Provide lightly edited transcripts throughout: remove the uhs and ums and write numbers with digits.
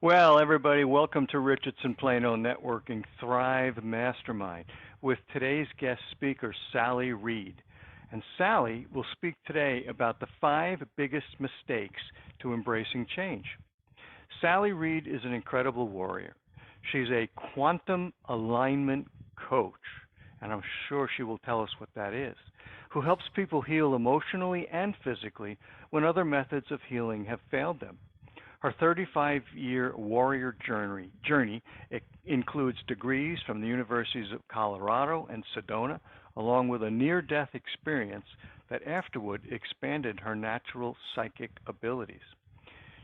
Well, everybody, welcome to Richardson Plano Networking Thrive Mastermind with today's guest speaker, Sally Reid. And Sally will speak today about the 5 biggest mistakes to embracing change. Sally Reid is an incredible warrior. She's a quantum alignment coach, and I'm sure she will tell us what that is, who helps people heal emotionally and physically when other methods of healing have failed them. Her 35-year warrior journey includes degrees from the universities of Colorado and Sedona, along with a near-death experience that afterward expanded her natural psychic abilities.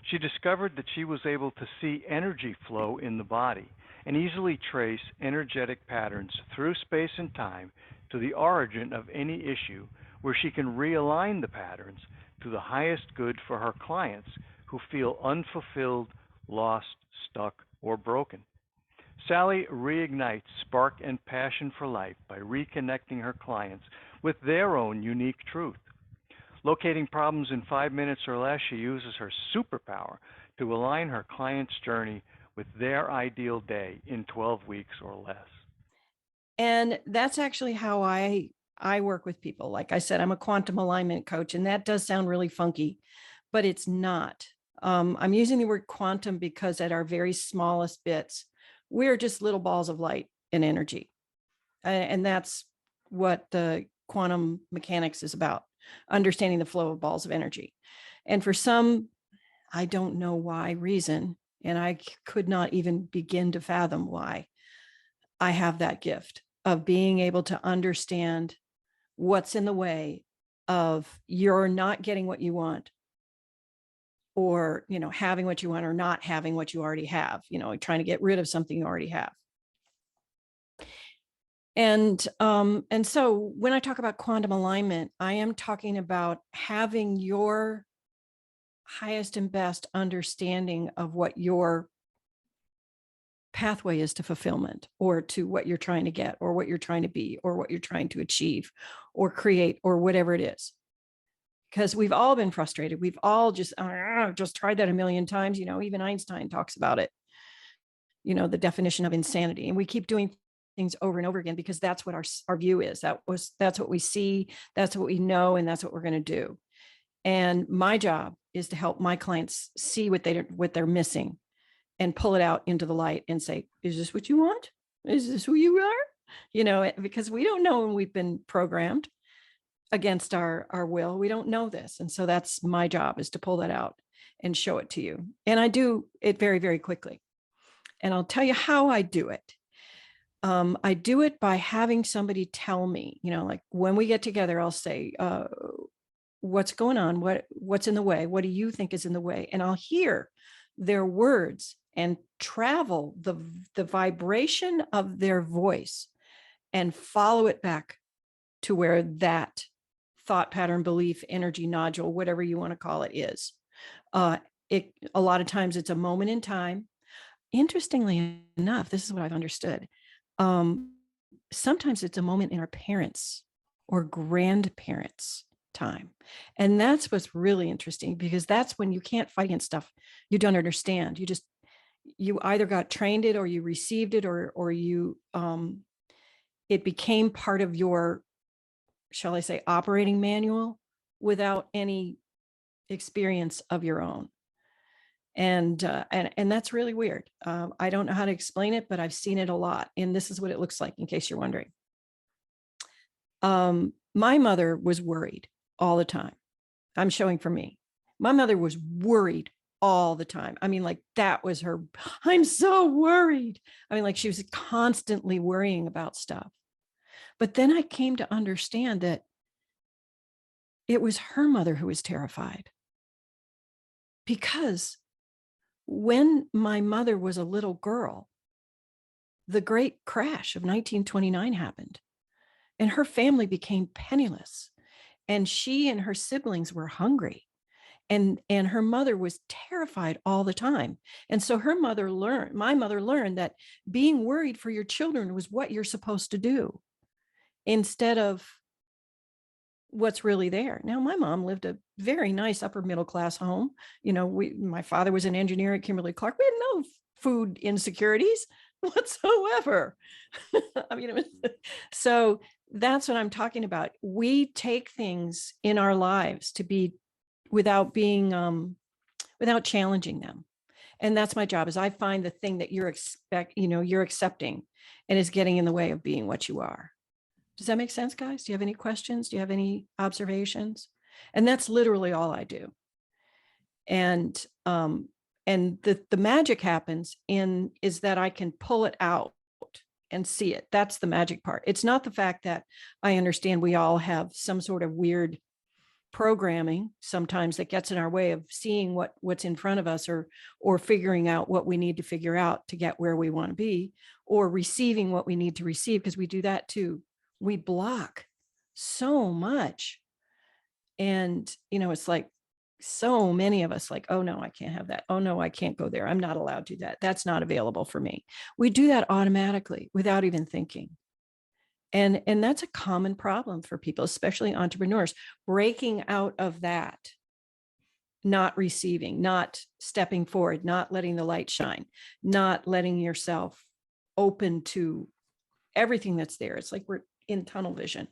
She discovered that she was able to see energy flow in the body and easily trace energetic patterns through space and time to the origin of any issue, where she can realign the patterns to the highest good for her clients who feel unfulfilled, lost, stuck, or broken. Sally reignites spark and passion for life by reconnecting her clients with their own unique truth. Locating problems in 5 minutes or less, she uses her superpower to align her client's journey with their ideal day in 12 weeks or less. And that's actually how I work with people. Like I said, I'm a quantum alignment coach, and that does sound really funky, but it's not. I'm using the word quantum because at our very smallest bits, we're just little balls of light and energy. And that's what the quantum mechanics is about, understanding the flow of balls of energy. And for some, I don't know why reason, and I could not even begin to fathom why I have that gift of being able to understand what's in the way of you're not getting what you want, or having what you want, or not having what you already have, trying to get rid of something you already have. And so when I talk about quantum alignment, I am talking about having your highest and best understanding of what your pathway is to fulfillment, or to what you're trying to get, or what you're trying to be, or what you're trying to achieve or create, or whatever it is. Because we've all been frustrated. We've all just tried that a million times. Even Einstein talks about it, the definition of insanity. And we keep doing things over and over again because that's what our view is. That's what we see, that's what we know, and that's what we're going to do. And my job is to help my clients see what they're missing and pull it out into the light and say, is this what you want? Is this who you are? Because we don't know when we've been programmed against our will. We don't know this. And so that's my job, is to pull that out and show it to you. And I do it very, very quickly. And I'll tell you how I do it. I do it by having somebody tell me, like when we get together, I'll say, what's going on? What's in the way? What do you think is in the way? And I'll hear their words and travel the vibration of their voice and follow it back to where that thought pattern, belief, energy nodule, whatever you want to call it, is. A lot of times it's a moment in time. Interestingly enough, this is what I've understood. Sometimes it's a moment in our parents' or grandparents' time. And that's what's really interesting, because that's when you can't fight against stuff you don't understand. You either got trained it, or you received it, or you it became part of your, shall I say, operating manual without any experience of your own. And that's really weird. I don't know how to explain it, but I've seen it a lot. And this is what it looks like, in case you're wondering. My mother was worried all the time. I'm showing for me. My mother was worried all the time. I mean, like, that was her, I'm so worried. I mean, like, she was constantly worrying about stuff. But then I came to understand that it was her mother who was terrified. Because when my mother was a little girl, the great crash of 1929 happened, and her family became penniless, and she and her siblings were hungry. And her mother was terrified all the time. And so my mother learned that being worried for your children was what you're supposed to do, instead of what's really there. Now, my mom lived a very nice upper middle class home. My father was an engineer at Kimberly-Clark. We had no food insecurities whatsoever. I mean, so that's what I'm talking about. We take things in our lives to be without challenging them. And that's my job, is I find the thing that you're accepting and is getting in the way of being what you are. Does that make sense, guys? Do you have any questions? Do you have any observations? And that's literally all I do. And the magic happens is that I can pull it out and see it. That's the magic part. It's not the fact that I understand we all have some sort of weird programming sometimes that gets in our way of seeing what's in front of us, or figuring out what we need to figure out to get where we want to be, or receiving what we need to receive, because we do that too. We block so much. And, it's like so many of us like, oh no, I can't have that. Oh no, I can't go there. I'm not allowed to do that. That's not available for me. We do that automatically without even thinking. And that's a common problem for people, especially entrepreneurs, breaking out of that, not receiving, not stepping forward, not letting the light shine, not letting yourself open to everything that's there. It's like we're in tunnel vision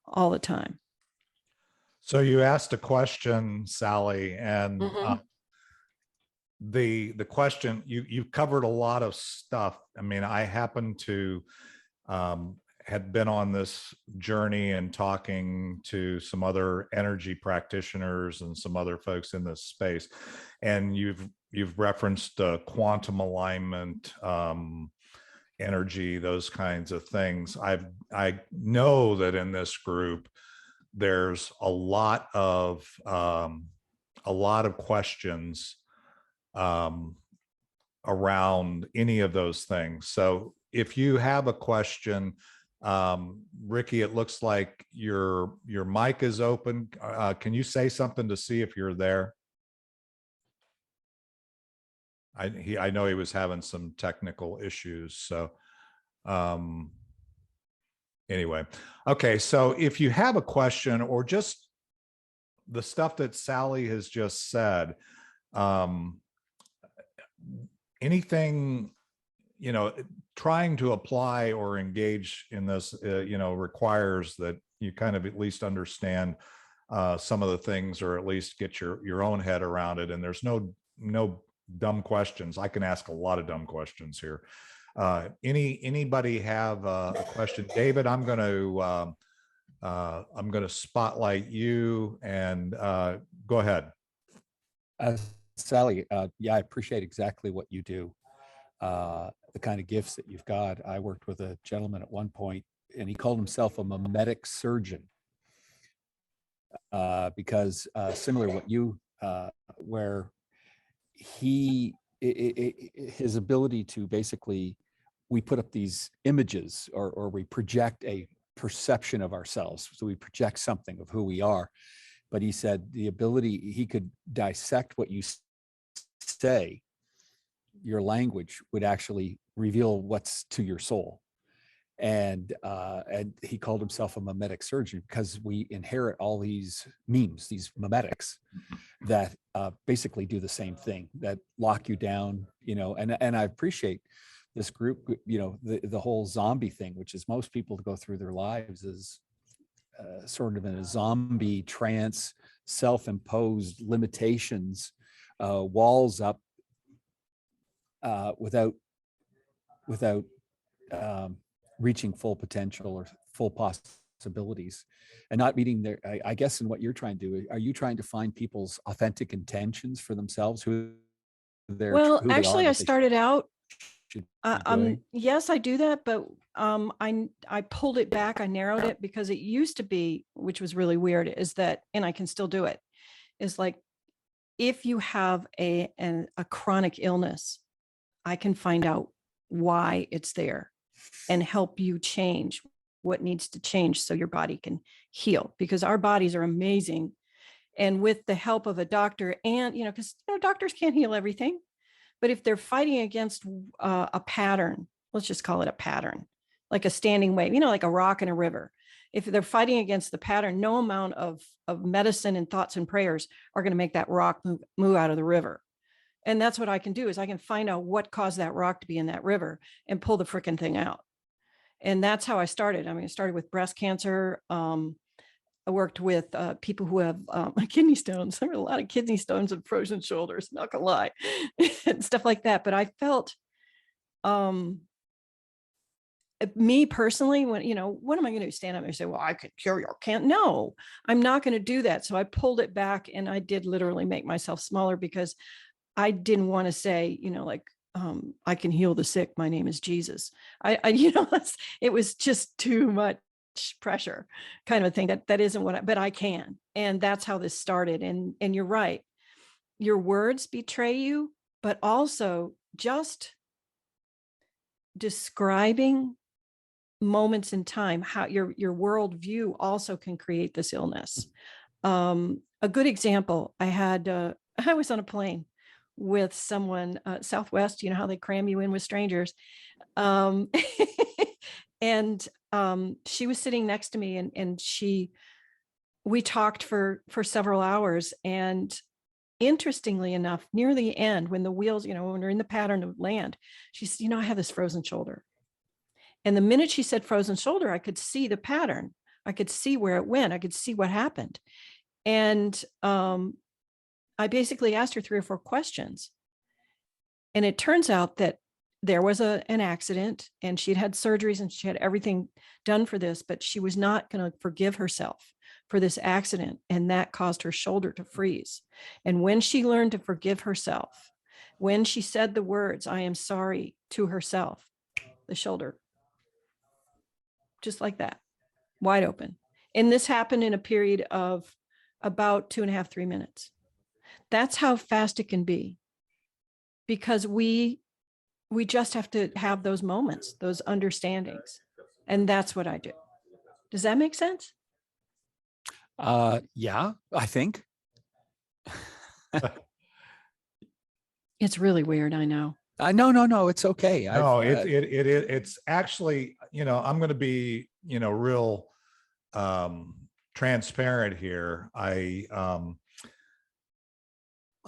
all the time. So you asked a question, Sally, and the question, you've covered a lot of stuff. I mean, I happen to had been on this journey and talking to some other energy practitioners and some other folks in this space, and you've referenced quantum alignment, energy, those kinds of things. I know that in this group there's a lot of questions around any of those things. So if you have a question, Ricky, it looks like your mic is open. Can you say something to see if you're there? I know he was having some technical issues. So anyway, okay. So if you have a question or just the stuff that Sally has just said, anything, trying to apply or engage in this, requires that you kind of at least understand some of the things, or at least get your own head around it. And there's no dumb questions. I can ask a lot of dumb questions here. Anybody have a question? David, I'm going to spotlight you, and go ahead. Sally, yeah, I appreciate exactly what you do. The kind of gifts that you've got. I worked with a gentleman at one point, and he called himself a mimetic surgeon, because similar to what you, where his ability to basically, we put up these images, or we project a perception of ourselves. So we project something of who we are. But he said the ability, he could dissect what you say, your language would actually reveal what's to your soul. And he called himself a mimetic surgeon, because we inherit all these memes, these mimetics that basically do the same thing, that lock you down, and I appreciate this group, the whole zombie thing, which is most people to go through their lives is sort of in a zombie trance, self-imposed limitations, walls up, without reaching full potential or full possibilities, and not meeting their, I guess in what you're trying to do, are you trying to find people's authentic intentions for themselves, who they're, Well, who they actually, are, I started out, doing? yes, I do that, but I pulled it back. I narrowed it, because it used to be, which was really weird, is that, and I can still do it, is like, if you have a chronic illness, I can find out why it's there and help you change what needs to change so your body can heal, because our bodies are amazing. And with the help of a doctor, and, because doctors can't heal everything, but if they're fighting against a pattern, let's just call it a pattern, like a standing wave, like a rock in a river. if they're fighting against the pattern, no amount of medicine and thoughts and prayers are going to make that rock move out of the river. And that's what I can do, is I can find out what caused that rock to be in that river and pull the freaking thing out. And that's how I started. I mean, I started with breast cancer. I worked with people who have kidney stones. There were a lot of kidney stones and frozen shoulders, not gonna lie, and stuff like that. But I felt, me personally, when, what am I going to do? Stand up and say, well, I could cure your cancer? No, I'm not going to do that. So I pulled it back, and I did literally make myself smaller, because I didn't want to say, I can heal the sick. My name is Jesus. It was just too much pressure, kind of a thing. That isn't but I can. And that's how this started. And you're right. Your words betray you, but also just describing moments in time, how your worldview also can create this illness. A good example, I was on a plane with someone, Southwest, you know how they cram you in with strangers. And she was sitting next to me, and we talked for several hours. And interestingly enough, near the end, when the wheels, when we're in the pattern of land, she said, I have this frozen shoulder. And the minute she said frozen shoulder, I could see the pattern. I could see where it went. I could see what happened. And I basically asked her 3 or 4 questions. And it turns out that there was an accident, and she'd had surgeries and she had everything done for this, but she was not going to forgive herself for this accident. And that caused her shoulder to freeze. And when she learned to forgive herself, when she said the words, I am sorry, to herself, the shoulder, just like that, wide open. And this happened in a period of about 2.5, 3 minutes. That's how fast it can be, because we just have to have those moments, those understandings. And that's what I do. Does that make sense? Yeah, I think. It's really weird. I know. No, it's okay. No, it's actually, I'm going to be, real transparent here. I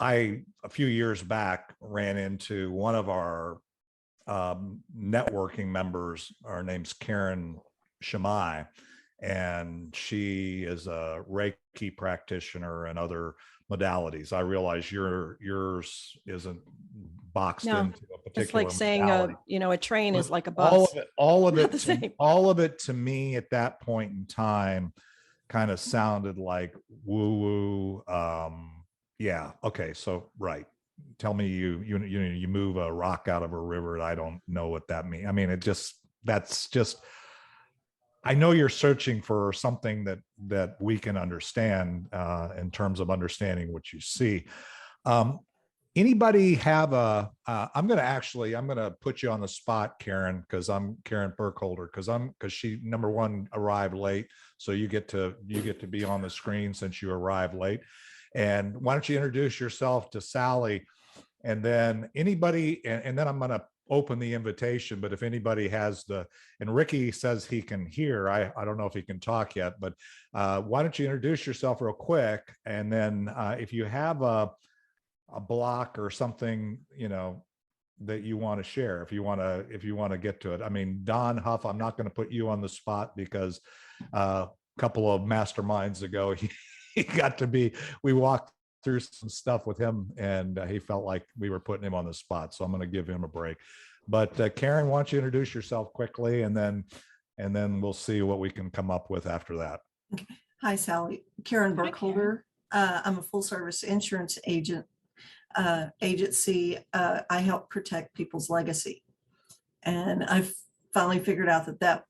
a few years back ran into one of our networking members. Her name's Karen Shamai, and she is a Reiki practitioner and other modalities. I realize yours isn't boxed into a particular. It's like saying modality. a train is like a bus. All of it to me at that point in time kind of sounded like woo woo. Yeah. Okay. So, right. Tell me you move a rock out of a river. I don't know what that means. I mean, that's just, I know you're searching for something that we can understand in terms of understanding what you see. Anybody have I'm going to put you on the spot, Karen, because I'm Karen Burkholder, because she, number one, arrived late. So you get to be on the screen since you arrived late. And why don't you introduce yourself to Sally, and then anybody, and then I'm going to open the invitation. But if anybody has and Ricky says he can hear, I don't know if he can talk yet, but why don't you introduce yourself real quick? And then if you have a block or something, that you want to share, if you want to get to it. I mean, Don Huff, I'm not going to put you on the spot, because a couple of masterminds ago, we walked through some stuff with him, and he felt like we were putting him on the spot. So I'm going to give him a break. But Karen, why don't you introduce yourself quickly, and then we'll see what we can come up with after that. Okay. Hi, Sally. Karen Burkholder. I'm a full service insurance agency. I help protect people's legacy. And I've finally figured out that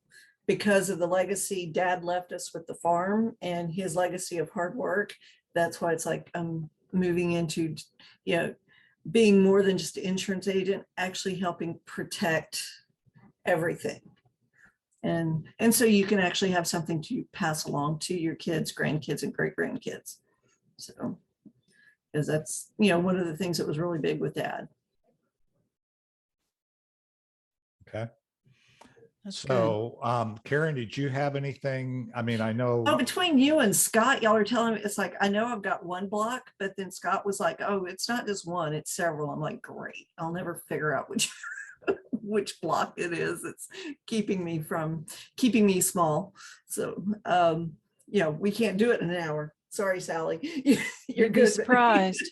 because of the legacy Dad left us with the farm and his legacy of hard work, that's why it's like I'm moving into, being more than just an insurance agent, actually helping protect everything. And so you can actually have something to pass along to your kids, grandkids, and great grandkids. So, because that's, one of the things that was really big with Dad. Okay. That's good. So, Karen, did you have anything? I mean, I know. Oh, between you and Scott, y'all are telling me, it's like, I know I've got one block, but then Scott was like, oh, it's not just one, it's several. I'm like, great. I'll never figure out which which block it is. It's keeping me small. So we can't do it in an hour. Sorry, Sally. You'd be surprised.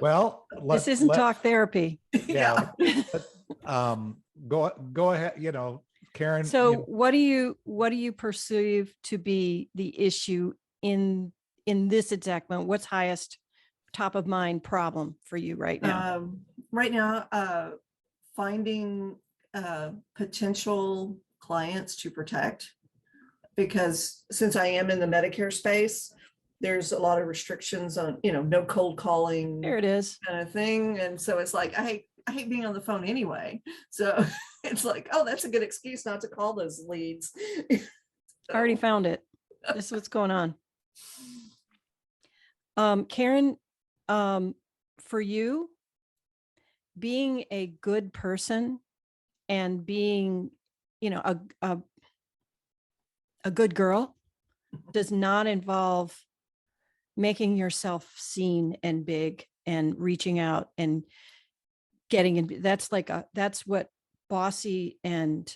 Well, This isn't talk therapy. Yeah. Go ahead. Karen. So what do you perceive to be the issue in this exact moment? What's highest top of mind problem for you right now? Right now, finding potential clients to protect, because since I am in the Medicare space, there's a lot of restrictions on, no cold calling. There it is. Kind of thing. And so it's like, I hate being on the phone anyway. So it's like, oh, that's a good excuse not to call those leads. I already found it. This is what's going on. Karen, for you, being a good person and being, a good girl does not involve making yourself seen and big and reaching out and getting in. That's what bossy and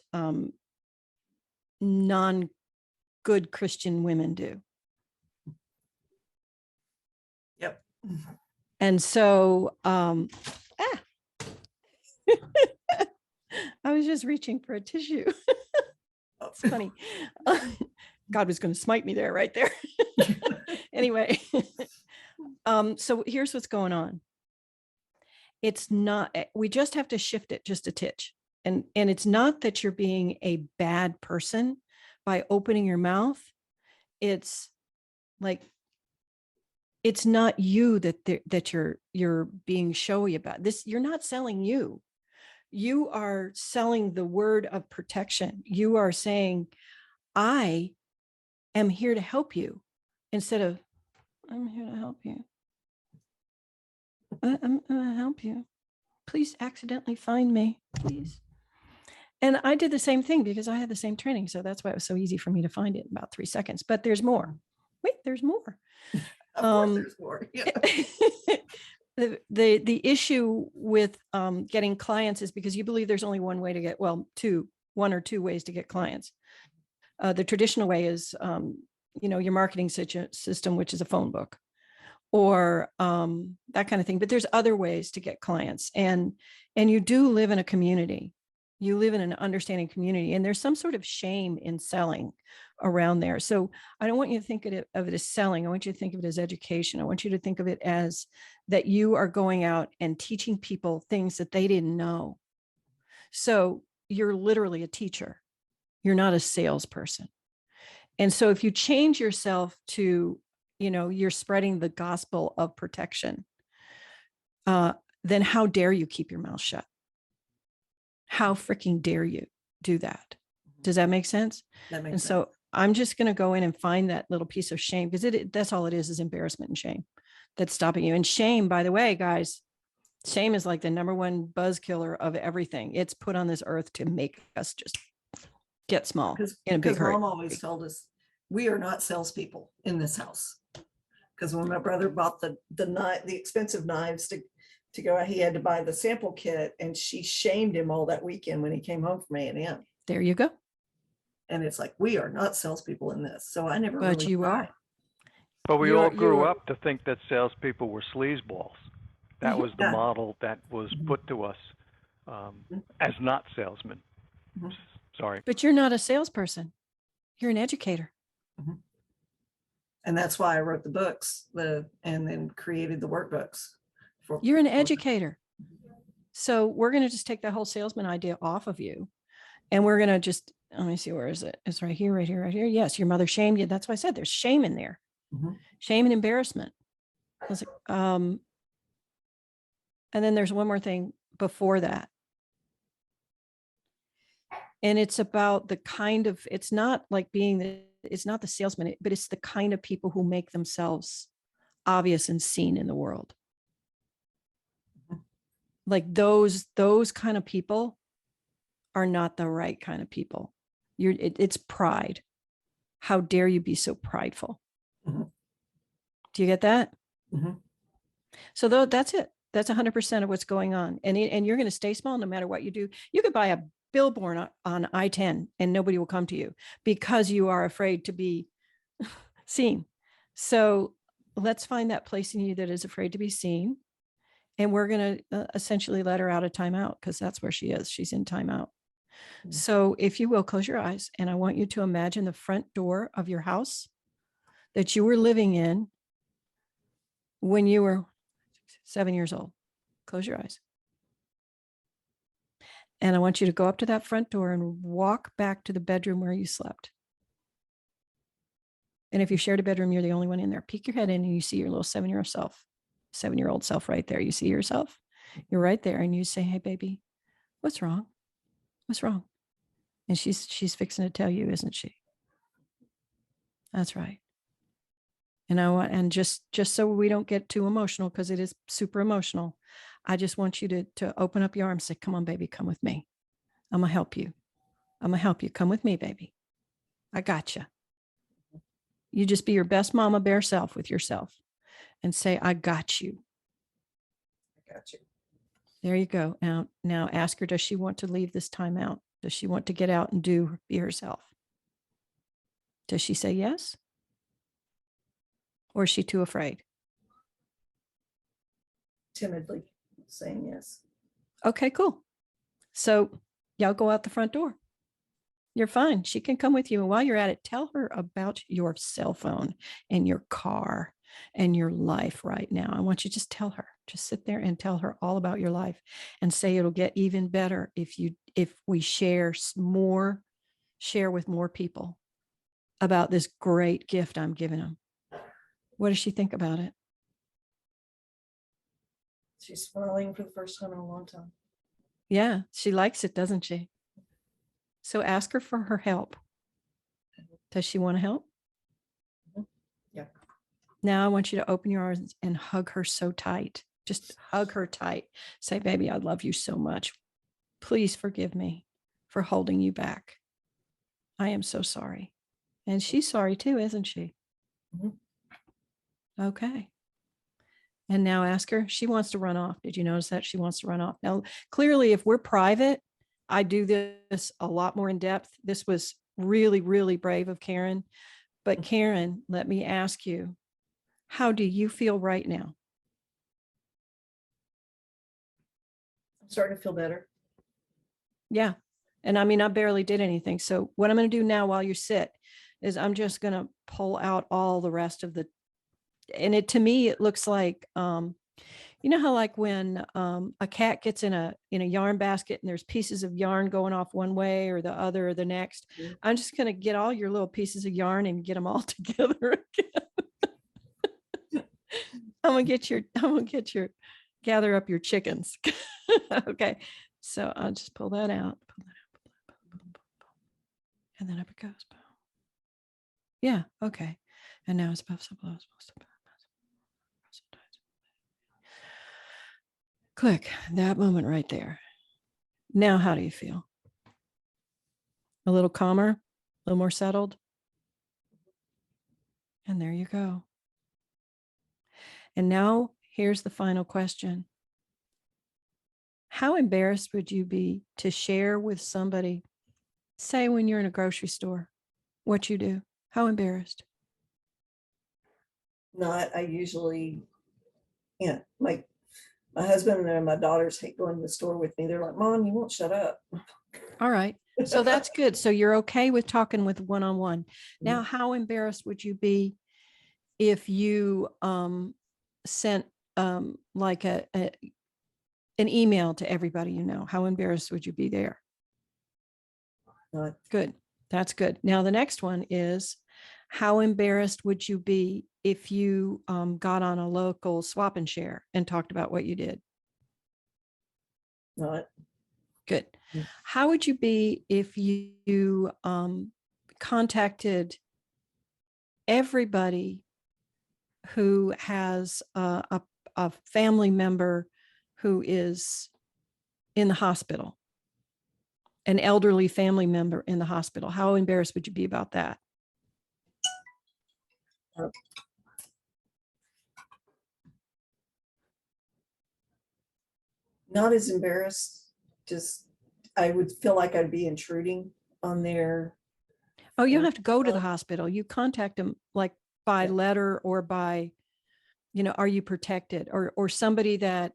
non-good Christian women do. Yep. And so I was just reaching for a tissue. It's funny. God was going to smite me there, right there. Anyway, so here's what's going on. It's not, we just have to shift it just a titch. And it's not that you're being a bad person by opening your mouth. It's like, it's not you that you're being showy about this. You're not selling you. You are selling the word of protection. You are saying, I am here to help you, instead of, I'm here to help you. I'm going to help you. Please accidentally find me, please. And I did the same thing because I had the same training. So that's why it was so easy for me to find it in about 3 seconds. But there's more. Wait, there's more. Of course there's more. Yeah. The issue with getting clients is because you believe there's only one way to get, one or two ways to get clients. The traditional way is, your marketing system, which is a phone book or that kind of thing. But there's other ways to get clients, and you do live in a community. You live in an understanding community, and there's some sort of shame in selling around there. So I don't want you to think of it as selling. I want you to think of it as education. I want you to think of it as that you are going out and teaching people things that they didn't know. So you're literally a teacher. You're not a salesperson. And so if you change yourself to, you're spreading the gospel of protection, then how dare you keep your mouth shut? How freaking dare you do that? Does that make sense? That makes and sense. So I'm just going to go in and find that little piece of shame, because that's all it is embarrassment and shame that's stopping you. And shame, by the way, guys, shame is like the number one buzz killer of everything. It's put on this earth to make us just get small in a big hurry. Mom always told us we are not salespeople in this house. Because when my brother bought the expensive knives to go, he had to buy the sample kit, and she shamed him all that weekend when he came home from A&M. There you go. And it's like, we are not salespeople in this. So I never. But really you tried. are. But we all grew up to think that salespeople were sleazeballs. That was the Yeah. model that was put to us as not salesmen. Mhm. Sorry. But you're not a salesperson. You're an educator. And that's why I wrote the books, and then created the workbooks. You're an educator. So we're going to just take that whole salesman idea off of you. And we're going to just, let me see, where is it? It's right here, right here, right here. Yes, your mother shamed you. That's why I said there's shame in there. Mhm. Shame and embarrassment. I was like, and then there's one more thing before that. And it's about the kind of, it's not like it's not the salesman, but it's the kind of people who make themselves obvious and seen in the world. Like those kind of people are not the right kind of people. It's pride. How dare you be so prideful? Mhm. Do you get that? Mhm. So that's it. That's 100% of what's going on. And you're going to stay small no matter what you do. You could buy a billboard on I-10 and nobody will come to you because you are afraid to be seen. So let's find that place in you that is afraid to be seen. And we're going to essentially let her out of timeout because that's where she is. She's in timeout. Mhm. So if you will, close your eyes and I want you to imagine the front door of your house that you were living in when you were 7 years old. Close your eyes. And I want you to go up to that front door and walk back to the bedroom where you slept. And if you shared a bedroom, you're the only one in there. Peek your head in and you see your little 7-year-old self right there. You see yourself. You're right there. And you say, hey, baby, what's wrong? What's wrong? And she's fixing to tell you, isn't she? That's right. And just so we don't get too emotional, because it is super emotional, I just want you to open up your arms, say, come on, baby, come with me. I'm gonna help you. I'm gonna help you. Come with me, baby. I got you. You just be your best mama bear self with yourself and say, I got you. I got you. There you go. Now ask her, does she want to leave this time out? Does she want to get out and be herself? Does she say yes? Or is she too afraid? Timidly saying yes. Okay, cool. So y'all go out the front door. You're fine. She can come with you. And while you're at it, tell her about your cell phone and your car and your life right now. I want you to just tell her, just sit there and tell her all about your life and say it'll get even better if we share with more people about this great gift I'm giving them. What does she think about it? She's smiling for the first time in a long time. Yeah, she likes it, doesn't she? So ask her for her help. Does she want to help? Yeah. Now I want you to open your arms and hug her so tight. Just hug her tight. Say, baby, I love you so much. Please forgive me for holding you back. I am so sorry. And she's sorry too, isn't she? Mhm. Okay. And now ask her, she wants to run off. Did you notice that? She wants to run off. Now, clearly, if we're private, I do this a lot more in depth. This was really, really brave of Karen. But Karen, let me ask you, how do you feel right now? I'm starting to feel better. Yeah. And I mean, I barely did anything. So what I'm going to do now while you sit is I'm just going to pull out all the rest of and to me, it looks like, you know how like when a cat gets in a yarn basket and there's pieces of yarn going off one way or the other or the next. Mhm. I'm just going to get all your little pieces of yarn and get them all together again. I'm going to get your gather up your chickens. Okay. So I'll just pull that out. And then up it goes. Yeah. Okay. And now it's above. Click that moment right there. Now, how do you feel? A little calmer, a little more settled. And there you go. And now here's the final question. How embarrassed would you be to share with somebody, say when you're in a grocery store, what you do? How embarrassed? Not, I usually, like my husband and my daughters hate going to the store with me. They're like, Mom, you won't shut up. All right. So that's good. So you're okay with talking with one-on-one. Now, how embarrassed would you be if you sent like an email to everybody you know? How embarrassed would you be there? Not, Good. That's good. Now, the next one is, how embarrassed would you be if you got on a local swap and share and talked about what you did? not. Good. Mm. How would you be if you contacted everybody who has a family member who is in the hospital an elderly family member in the hospital? How embarrassed would you be about that? Not as embarrassed, just I would feel like I'd be intruding on their. Oh, you don't have to go to the hospital. You contact them like by Yeah. letter or by, are you protected? Or somebody that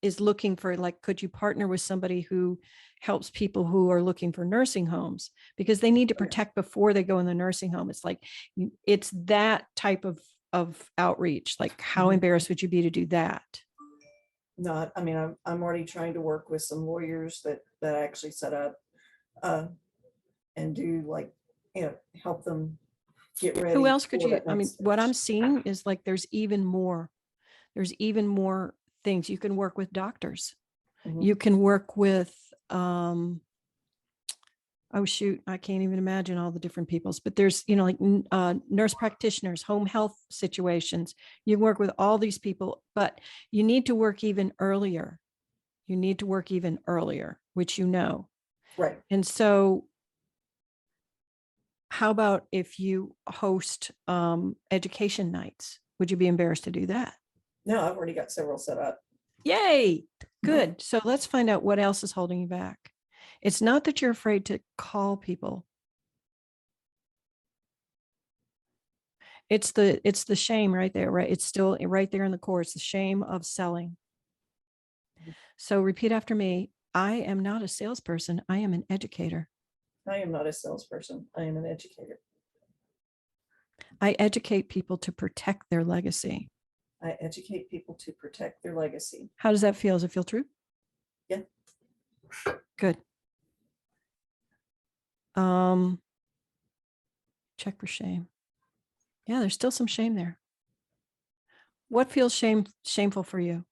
is looking for, like, could you partner with somebody who helps people who are looking for nursing homes, because they need to protect before they go in the nursing home. It's like, it's that type of outreach. Like, how embarrassed would you be to do that? Not, I mean, I'm already trying to work with some lawyers that actually set up and do, like, help them get ready. Who else could for you, that I mean, next what I'm stage. seeing is like, there's even more things. You can work with doctors. Mhm. You can work with, oh shoot, I can't even imagine all the different peoples, but there's, like nurse practitioners, home health situations. You work with all these people, but you need to work even earlier. Which Right. And so how about if you host education nights? Would you be embarrassed to do that? No, I've already got several set up. Yay. Good. So let's find out what else is holding you back. It's not that you're afraid to call people. It's the shame right there, right? It's still right there in the core. It's the shame of selling. So repeat after me. I am not a salesperson. I am an educator. I am not a salesperson. I am an educator. I educate people to protect their legacy. I educate people to protect their legacy. How does that feel? Does it feel true? Yeah. Good. Check for shame. Yeah, there's still some shame there. What feels shameful for you?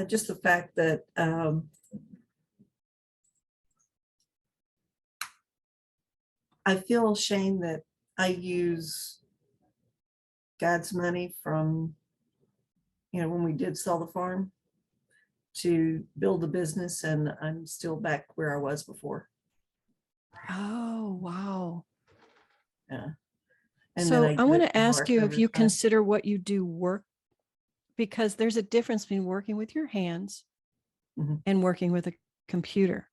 Just the fact that I feel shame that I use God's money from, when we did sell the farm to build a business, and I'm still back where I was before. Oh, wow. Yeah. And so then I want to ask mark you if over you time. consider what you do work, because there's a difference between working with your hands Mhm. and working with a computer.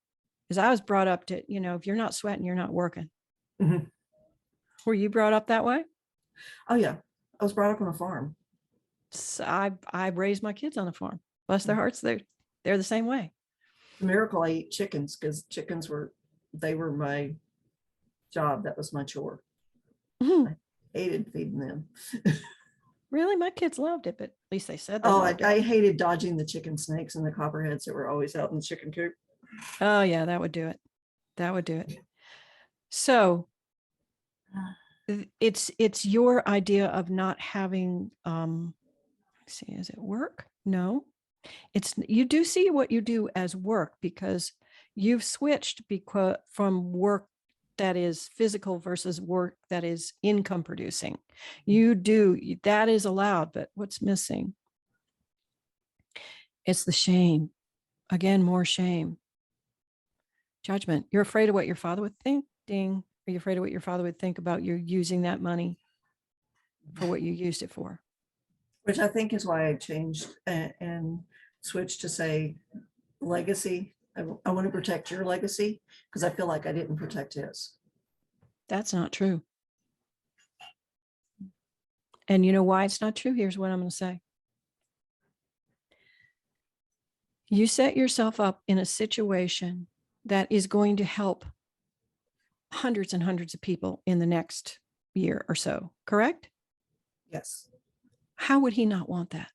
Because I was brought up to, if you're not sweating, you're not working. Mhm. Were you brought up that way? Oh yeah, I was brought up on a farm. So I raised my kids on a farm. Bless their hearts, they're the same way. The miracle I ate chickens, because chickens were my job. That was my chore. Mhm. I hated feeding them. Really, my kids loved it, but at least they said they Oh, loved I it. hated dodging the chicken snakes and the copperheads that were always out in the chicken coop. Oh yeah, that would do it. So it's your idea of not having let's see, is it work? No, it's, you do see what you do as work, because you've switched from work that is physical versus work that is income producing. That is allowed, but what's missing? It's the shame. Again, more shame. Judgment. You're afraid of what your father would think. Ding. Are you afraid of what your father would think about you using that money for what you used it for? Which I think is why I changed and switched to say legacy. I want to protect your legacy, because I feel like I didn't protect his. That's not true. And you know why it's not true? Here's what I'm going to say. You set yourself up in a situation that is going to help hundreds and hundreds of people in the next year or so, correct? Yes. How would he not want that?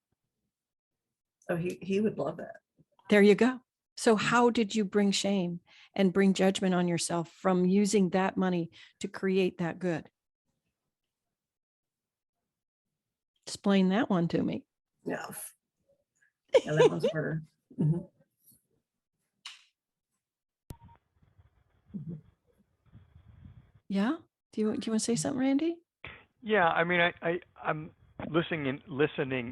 Oh, he would love that. There you go. So how did you bring shame and bring judgment on yourself from using that money to create that good? Explain that one to me. Yeah. Yeah, that one's harder. Mhm. Mhm. Yeah. Do you want to say something, Randy? Yeah, I mean, I'm listening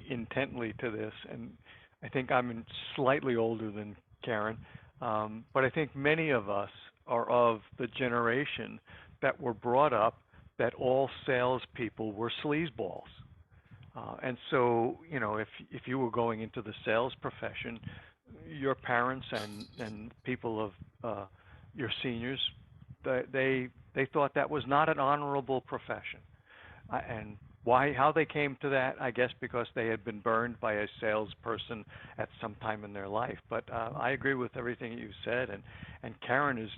intently to this, and I think I'm slightly older than Karen, but I think many of us are of the generation that were brought up that all salespeople were sleazeballs. And so, you know, if you were going into the sales profession, your parents and people of your seniors, they thought that was not an honorable profession. And how they came to that, I guess because they had been burned by a salesperson at some time in their life. But I agree with everything you said, and Karen is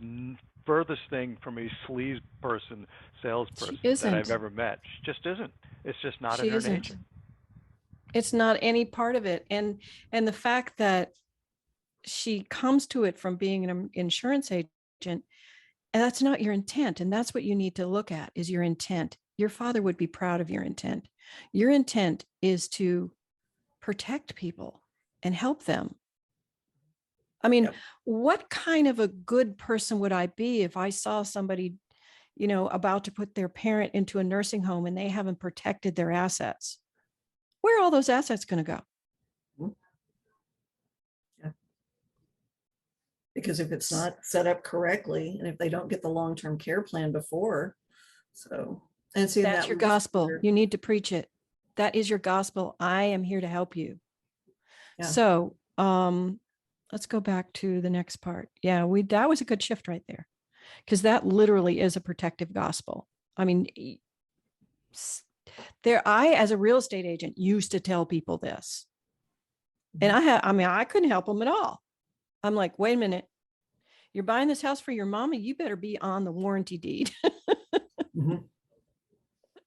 furthest thing from a sleaze person, salesperson that I've ever met. She just isn't. It's just not in her nature. It's not any part of it. And the fact that she comes to it from being an insurance agent, and that's not your intent. And that's what you need to look at, is your intent. Your father would be proud of your intent. Your intent is to protect people and help them. I mean, what kind of a good person would I be if I saw somebody, you know, about to put their parent into a nursing home and they haven't protected their assets? Where are all those assets going to go? Yeah. Because if it's not set up correctly, and if they don't get the long-term care plan before, and see, that's your gospel. You need to preach it. That is your gospel. I am here to help you. Yeah. So, let's go back to the next part. Yeah, that was a good shift right there, because that literally is a protective gospel. I mean, I, as a real estate agent, used to tell people this, and I couldn't help them at all. I'm like, wait a minute, you're buying this house for your mama, you better be on the warranty deed. Mm-hmm.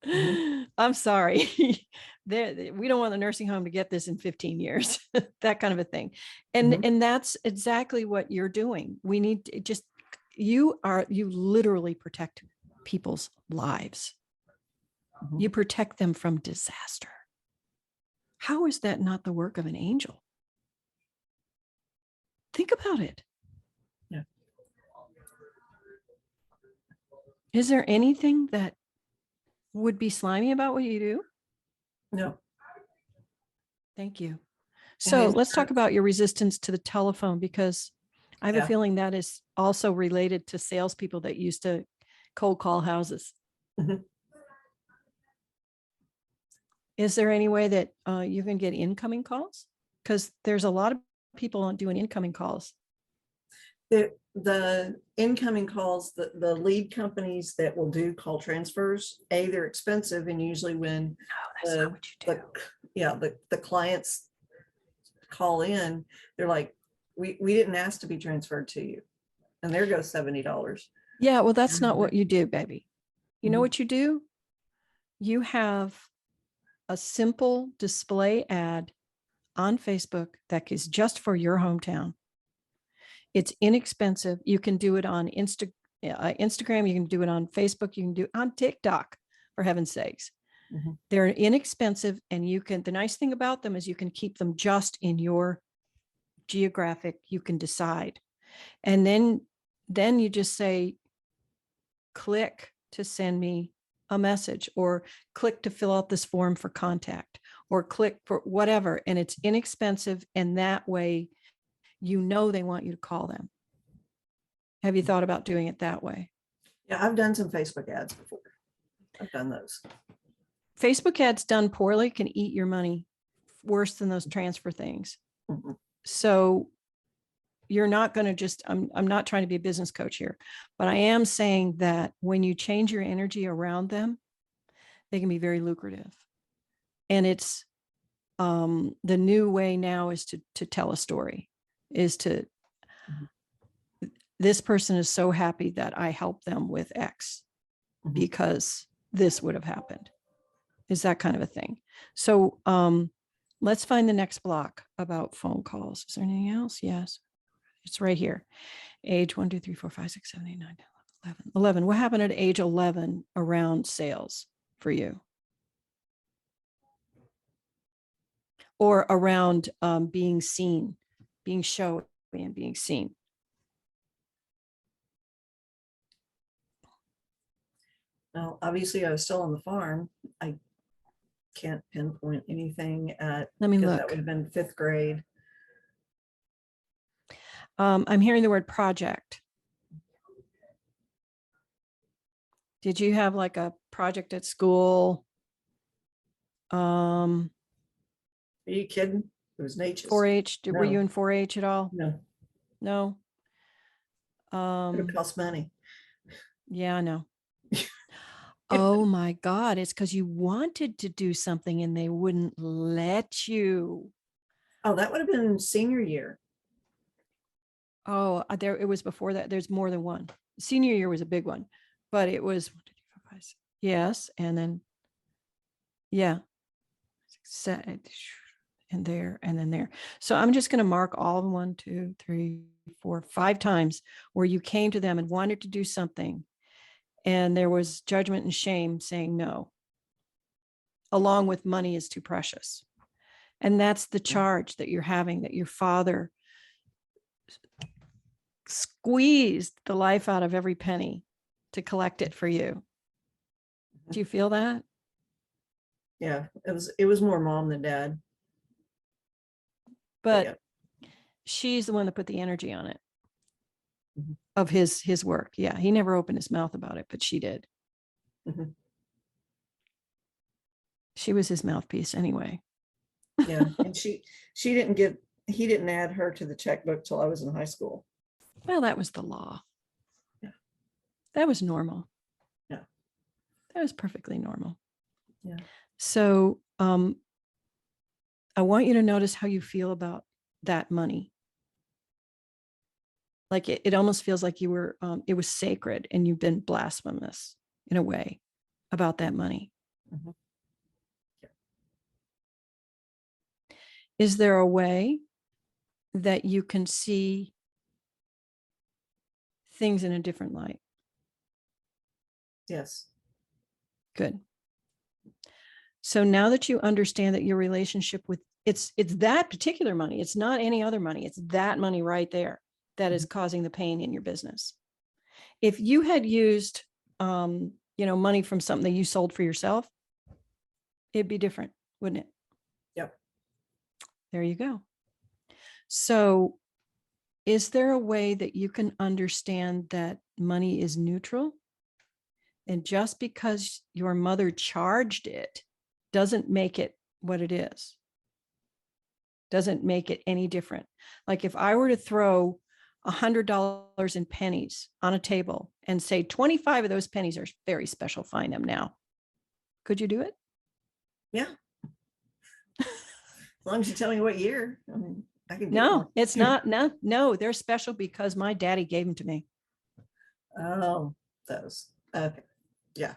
Mm-hmm. I'm sorry. We don't want the nursing home to get this in 15 years, that kind of a thing. And that's exactly what you're doing. We need to you literally protect people's lives. Mm-hmm. You protect them from disaster. How is that not the work of an angel? Think about it. Yeah. Is there anything that would be slimy about what you do? No. Thank you. So let's talk about your resistance to the telephone, because I have a feeling that is also related to salespeople that used to cold call houses. Mm-hmm. Is there any way that you can get incoming calls? Because there's a lot of people doing incoming calls. The incoming calls, the lead companies that will do call transfers, they're expensive, and usually when the clients call in, they're like, we didn't ask to be transferred to you, and there goes $70. Yeah, well, that's not what you do, baby. You know what you do? You have a simple display ad on Facebook that is just for your hometown. It's inexpensive. You can do it on Instagram. You can do it on Facebook. You can do it on TikTok, for heaven's sakes. Mm-hmm. They're inexpensive, and the nice thing about them is you can keep them just in your geographic. You can decide. And then you just say, click to send me a message, or click to fill out this form for contact, or click for whatever. And it's inexpensive. And that way, they want you to call them. Have you thought about doing it that way? Yeah, I've done some Facebook ads before. I've done those. Facebook ads done poorly can eat your money worse than those transfer things. Mm-hmm. So you're not going to I'm not trying to be a business coach here, but I am saying that when you change your energy around them, they can be very lucrative. And it's the new way now is to tell a story, is to, this person is so happy that I helped them with X because this would have happened. Is that kind of a thing. So let's find the next block about phone calls. Is there anything else? Yes. It's right here. Age 1, 2, 3, 4, 5, 6, 7, 8, 9, 10, 11. 11. What happened at age 11 around sales for you? Or around being seen, being shown and being seen? Well, obviously I was still on the farm. I can't pinpoint anything at, let me look. That would have been 5th grade. I'm hearing the word project. Did you have like a project at school? Are you kidding? It was nature's. 4-H. Were you No. in 4-H at all? No, No. it costs money. Yeah, I know. Oh my God. It's because you wanted to do something and they wouldn't let you. Oh, that would have been senior year. Oh, it was before that. There's more than one. Senior year was a big one, but it was 1, 2, 3, 4, 5, 6. Yes. And then, yeah. And there, and then there. So I'm just going to mark all of them 1, 2, 3, 4, 5 times where you came to them and wanted to do something. And there was judgment and shame saying no, along with money is too precious. And that's the charge that you're having, that your father squeezed the life out of every penny to collect it for you. Do you feel that? Yeah, it was more mom than dad. But yeah. She's the one that put the energy on it. Mm-hmm. Of his work. Yeah, he never opened his mouth about it, but she did. Mm-hmm. She was his mouthpiece anyway. Yeah, and he didn't add her to the checkbook till I was in high school. Well, that was the law. Yeah. That was normal. Yeah. That was perfectly normal. Yeah. So I want you to notice how you feel about that money. Like it almost feels like you were, it was sacred and you've been blasphemous in a way about that money. Mm-hmm. Yeah. Is there a way that you can see things in a different light? Yes. Good. So now that you understand that your relationship with it's that particular money, it's not any other money, it's that money right there that is causing the pain in your business. If you had used, money from something that you sold for yourself, it'd be different, wouldn't it? Yep. There you go. So is there a way that you can understand that money is neutral? And just because your mother charged it doesn't make it what it is. Doesn't make it any different. Like if I were to throw $100 in pennies on a table and say 25 of those pennies are very special, find them now. Could you do it? Yeah. As long as you tell me what year. I mean, I can get No, one. it's not. No, they're special because my daddy gave them to me. Oh, those. Okay. Yeah.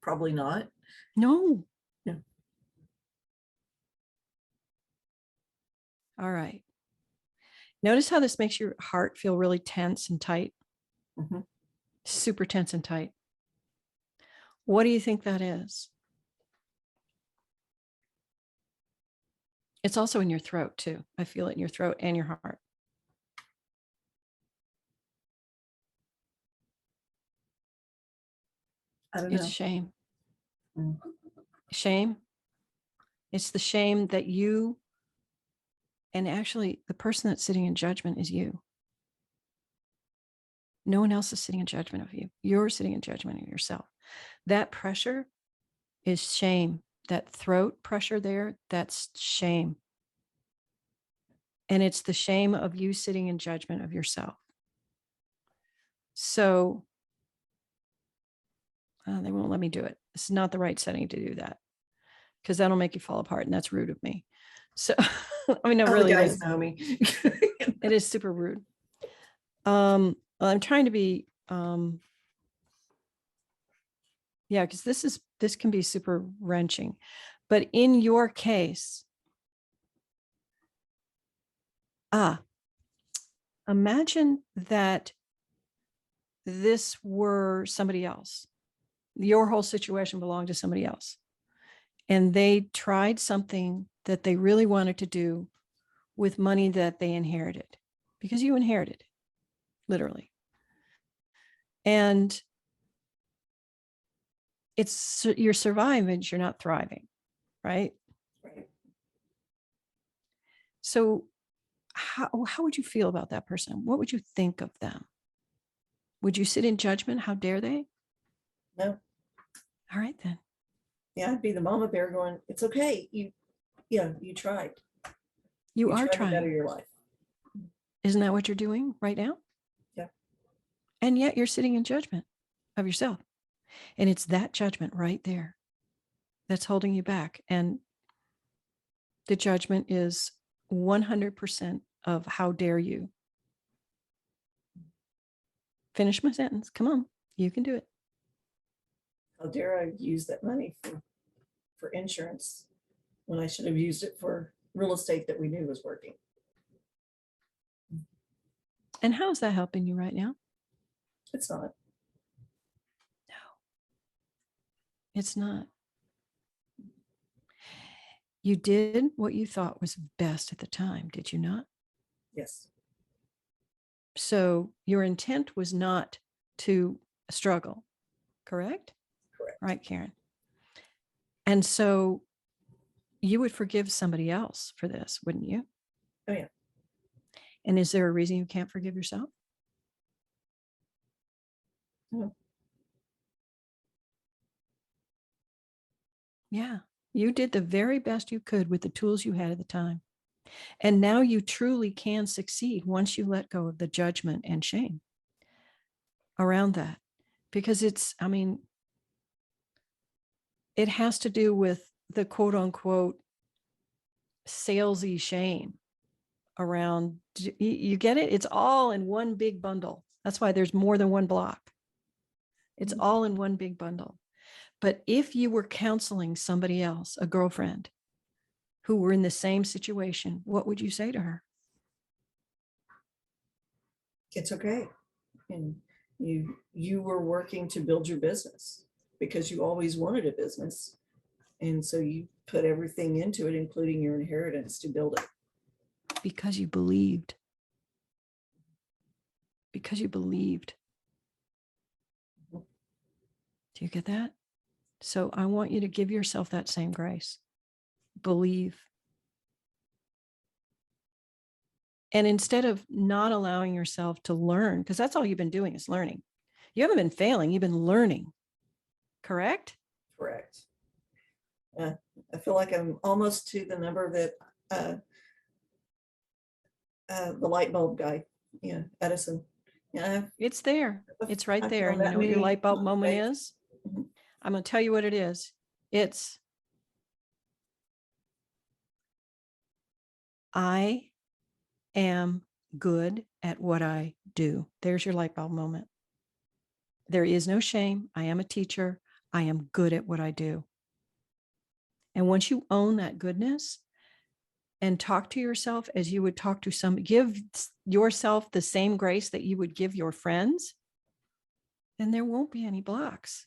Probably not. No. Yeah. All right. Notice how this makes your heart feel really tense and tight. Mm-hmm. Super tense and tight. What do you think that is? It's also in your throat too. I feel it in your throat and your heart. I don't know. It's shame. Mm. Shame. It's the shame that you, and actually the person that's sitting in judgment is you. No one else is sitting in judgment of you. You're sitting in judgment of yourself. That pressure is shame. That throat pressure there, that's shame. And it's the shame of you sitting in judgment of yourself. So they won't let me do it. It's not the right setting to do that because that'll make you fall apart. And that's rude of me. So, I mean, no, really, the guys know me. it is super rude. I'm trying to be, because this can be super wrenching. But in your case, imagine that this were somebody else. Your whole situation belonged to somebody else. And they tried something that they really wanted to do with money that they inherited, because you inherited, literally. And you're surviving, you're not thriving, right? Right. So how would you feel about that person? What would you think of them? Would you sit in judgment? How dare they? No. All right, then. Yeah, I'd be the mama bear going, it's okay. You tried. You are tried to better trying. your life. Isn't that what you're doing right now? Yeah. And yet you're sitting in judgment of yourself. And it's that judgment right there that's holding you back. And the judgment is 100% of how dare you. Finish my sentence. Come on. You can do it. How dare I use that money for insurance when I should have used it for real estate that we knew was working. And how is that helping you right now? It's not. No, it's not. You did what you thought was best at the time, did you not? Yes. So your intent was not to struggle, correct? Correct. Right, Karen? And so you would forgive somebody else for this, wouldn't you? Oh, yeah. And is there a reason you can't forgive yourself? No. Yeah, you did the very best you could with the tools you had at the time. And now you truly can succeed once you let go of the judgment and shame around that. Because it has to do with the quote unquote salesy shame around, you get it? It's all in one big bundle. That's why there's more than one block. It's all in one big bundle. But if you were counseling somebody else, a girlfriend, who were in the same situation, what would you say to her? It's okay. And you were working to build your business because you always wanted a business. And so you put everything into it, including your inheritance, to build it. Because you believed. Because you believed. Do you get that? So I want you to give yourself that same grace. Believe. And instead of not allowing yourself to learn, because that's all you've been doing is learning. You haven't been failing, you've been learning. Correct? Correct. I feel like I'm almost to the number that the light bulb guy, Edison. Yeah, It's there. It's right I've there. done And you that know what your many light bulb times. moment is? Mhm. I'm going to tell you what it is. It's, I am good at what I do. There's your light bulb moment. There is no shame. I am a teacher. I am good at what I do. And once you own that goodness and talk to yourself as you would talk to some, give yourself the same grace that you would give your friends, then there won't be any blocks.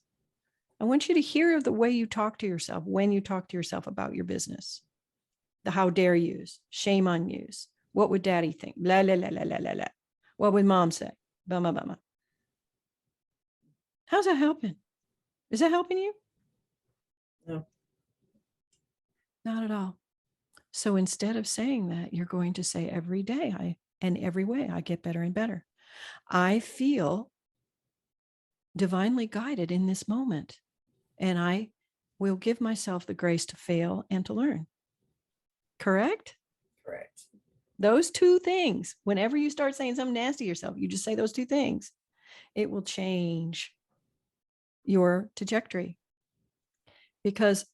I want you to hear the way you talk to yourself when you talk to yourself about your business. The how dare yous, shame on yous. What would daddy think? La, la, la, la, la, la, la. What would mom say? Bama, bama. How's that helping? Is that helping you? No. Not at all. So instead of saying that, you're going to say every day, and every way I get better and better. I feel divinely guided in this moment, and I will give myself the grace to fail and to learn. Correct? Correct. Those two things, whenever you start saying something nasty to yourself, you just say those two things. It will change your trajectory. Because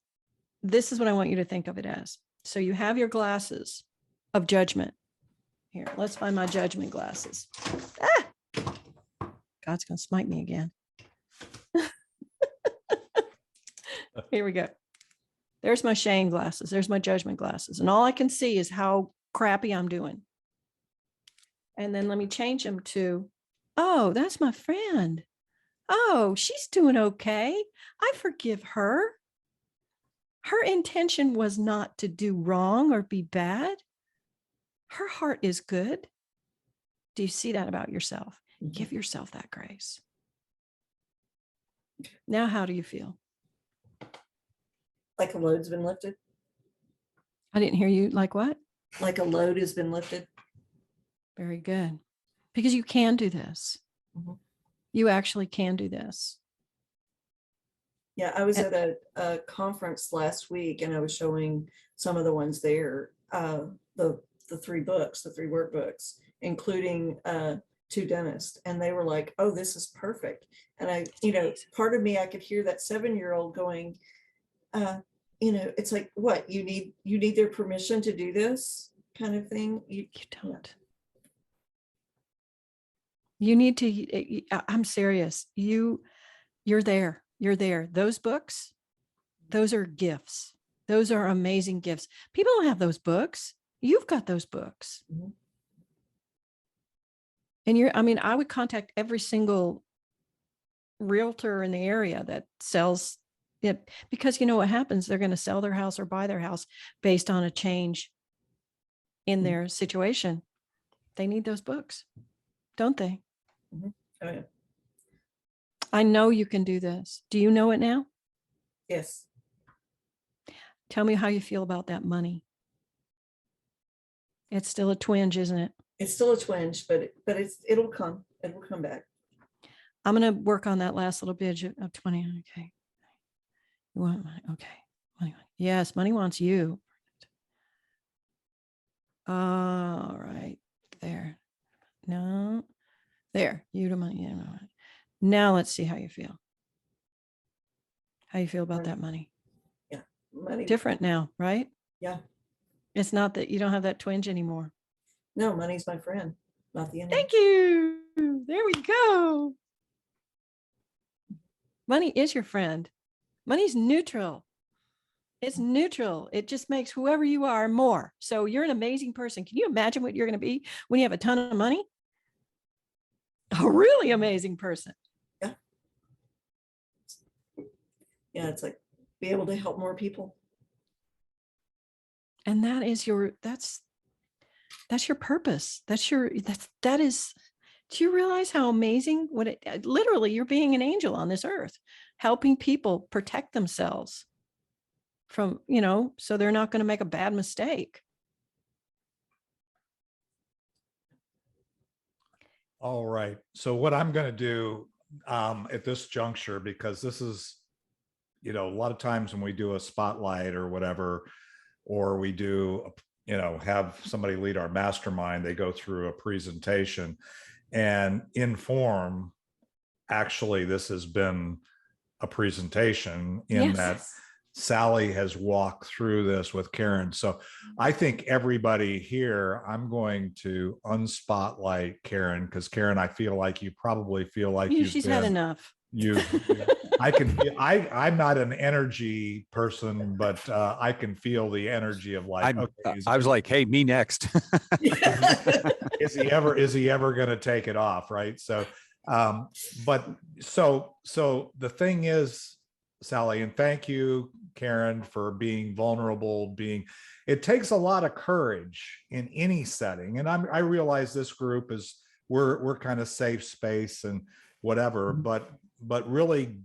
this is what I want you to think of it as. So you have your glasses of judgment. Here, let's find my judgment glasses. God's going to smite me again. Here we go. There's my shame glasses. There's my judgment glasses. And all I can see is how crappy I'm doing. And then let me change them to, oh, that's my friend. Oh, she's doing okay. I forgive her. Her intention was not to do wrong or be bad. Her heart is good. Do you see that about yourself? Mm-hmm. Give yourself that grace. Now, how do you feel? Like a load's been lifted. I didn't hear you. Like what? Like a load has been lifted. Very good. Because you can do this. Mhm. You actually can do this. Yeah, I was And- at a conference last week and I was showing some of the ones there, the 3 books, the 3 workbooks, including 2 dentists. And they were like, oh, this is perfect. And I, part of me, I could hear that 7-year-old going, it's like, what, you need their permission to do this kind of thing. You don't. You need to, I'm serious. You're there. You're there. Those books, those are gifts. Those are amazing gifts. People don't have those books. You've got those books. Mhm. And I would contact every single realtor in the area that sells it, because you know what happens? They're going to sell their house or buy their house based on a change in their situation. They need those books, don't they? Oh, yeah. I know you can do this. Do you know it now? Yes. Tell me how you feel about that money. It's still a twinge, isn't it? It's still a twinge, but it'll come back. I'm going to work on that last little bit of 20. Okay. You want money? Okay. Money. Yes, money wants you. All right. There. No. There. You to money. Yeah, no. Now let's see how you feel. How you feel about that money? Yeah. Money. Different now, right? Yeah. It's not that you don't have that twinge anymore. No, money's my friend, not the enemy. Thank you. There we go. Money is your friend. Money's neutral. It's neutral. It just makes whoever you are more. So you're an amazing person. Can you imagine what you're going to be when you have a ton of money? A really amazing person. Yeah. Yeah, it's like be able to help more people. And that is that's your purpose. That is, do you realize how amazing literally you're being an angel on this earth, helping people protect themselves from, so they're not going to make a bad mistake. All right. So what I'm going to do at this juncture, because this is, a lot of times when we do a spotlight or whatever, or we do, have somebody lead our mastermind, they go through a presentation and in form, actually, this has been a presentation in that Sally has walked through this with Karen. So I think everybody here, I'm going to unspotlight Karen, because Karen, I feel like you probably feel like she's had enough. I'm not an energy person, but I can feel the energy of like, I was like, hey, me next. is he ever going to take it off? Right. So, so the thing is, Sally, and thank you, Karen, for being vulnerable, it takes a lot of courage in any setting. And I realize this group is, we're kind of safe space and whatever, but really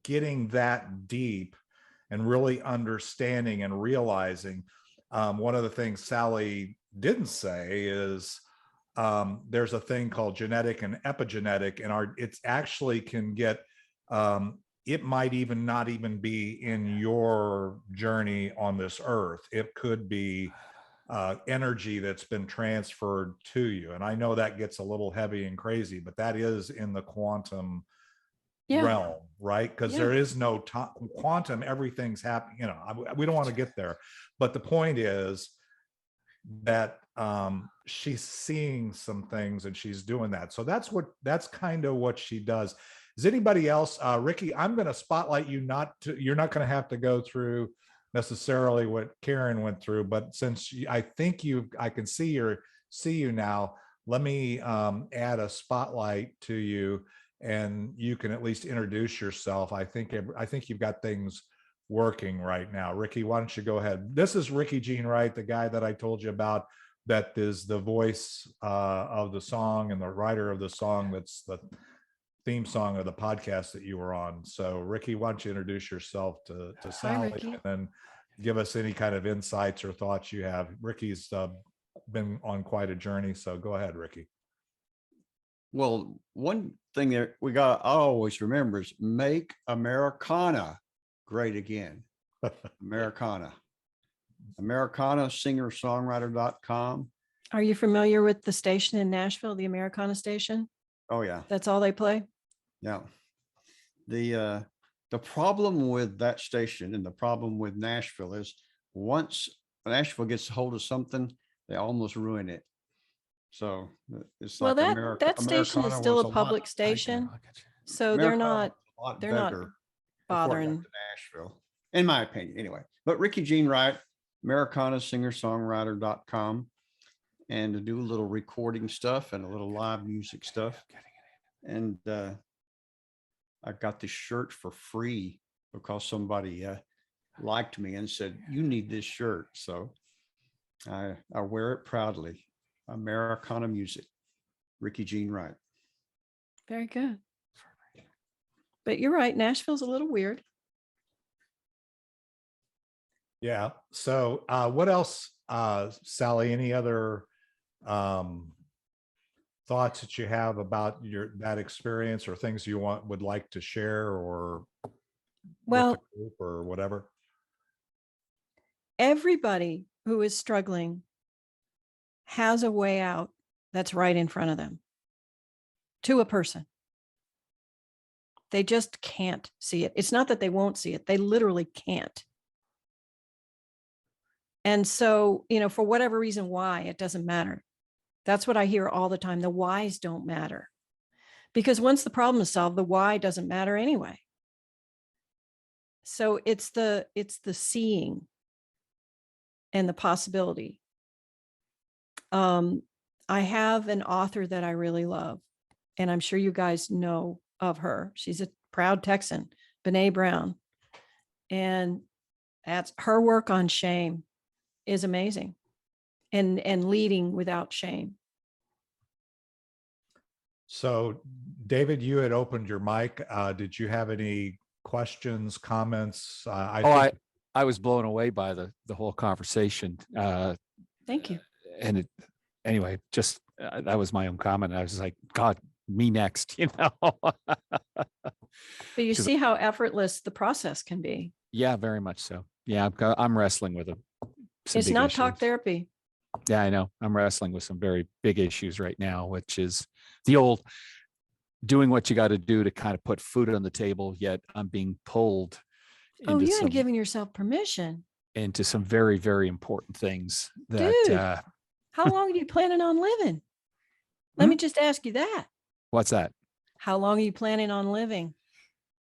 getting that deep and really understanding and realizing, one of the things Sally didn't say is, there's a thing called genetic and epigenetic, and it's actually can get, it might even not even be in your journey on this earth. It could be energy that's been transferred to you. And I know that gets a little heavy and crazy, but that is in the quantum realm, right? Because there is no quantum, everything's happening, we don't want to get there. But the point is that she's seeing some things and she's doing that. So that's kind of what she does. Is anybody else? Ricky, I'm going to spotlight you. You're not going to have to go through necessarily what Karen went through, but since I think I can see you now, let me add a spotlight to you, and you can at least introduce yourself. I think you've got things working right now. Ricky, why don't you go ahead? This is Ricky Jean Wright, the guy that I told you about, that is the voice of the song and the writer of the song that's the theme song of the podcast that you were on. So Ricky, why don't you introduce yourself to Sally, and then give us any kind of insights or thoughts you have. Ricky's been on quite a journey. So go ahead, Ricky. Well, one thing that I always remember is make Americana great again. Americana. Americana, singer-songwriter.com. Are you familiar with the station in Nashville, the Americana station? Oh yeah. That's all they play? Yeah. The problem with that station and the problem with Nashville is once Nashville gets a hold of something, they almost ruin it. So it's Well, like that station is Americana still was a public lot- station, so Americana was a lot they're not better before it got bothering. to Nashville, in my opinion, anyway. But Ricky Jean Wright, Americana singer-songwriter.com, and to do a little recording stuff and a little live music stuff. And I got this shirt for free because somebody liked me and said, you need this shirt. So I wear it proudly. Americana music, Ricky Jean Wright. Very good. But you're right, Nashville's a little weird. Yeah. So what else, Sally, any other thoughts that you have about that experience or things you would like to share or Well, with the group or whatever? everybody who is struggling has a way out that's right in front of them to a person. They just can't see it. It's not that they won't see it. They literally can't. And so, for whatever reason, why, it doesn't matter. That's what I hear all the time. The whys don't matter. Because once the problem is solved, the why doesn't matter anyway. So it's the seeing and the possibility. I have an author that I really love, and I'm sure you guys know of her. She's a proud Texan, Brene Brown. And that's her work on shame is amazing, and leading without shame. So David, you had opened your mic. Did you have any questions, comments? I was blown away by the whole conversation. Thank you. And anyway, just that was my own comment. I was like, God, me next, But you see how effortless the process can be. Yeah, very much so. Yeah, I'm wrestling with It's not talk therapy. Yeah, I know. I'm wrestling with some very big issues right now, which is the old doing what you got to do to kind of put food on the table, yet I'm being pulled into You ain't giving yourself permission. into some very, very important things that Dude, how long are you planning on living? Let me just ask you that. What's that? How long are you planning on living?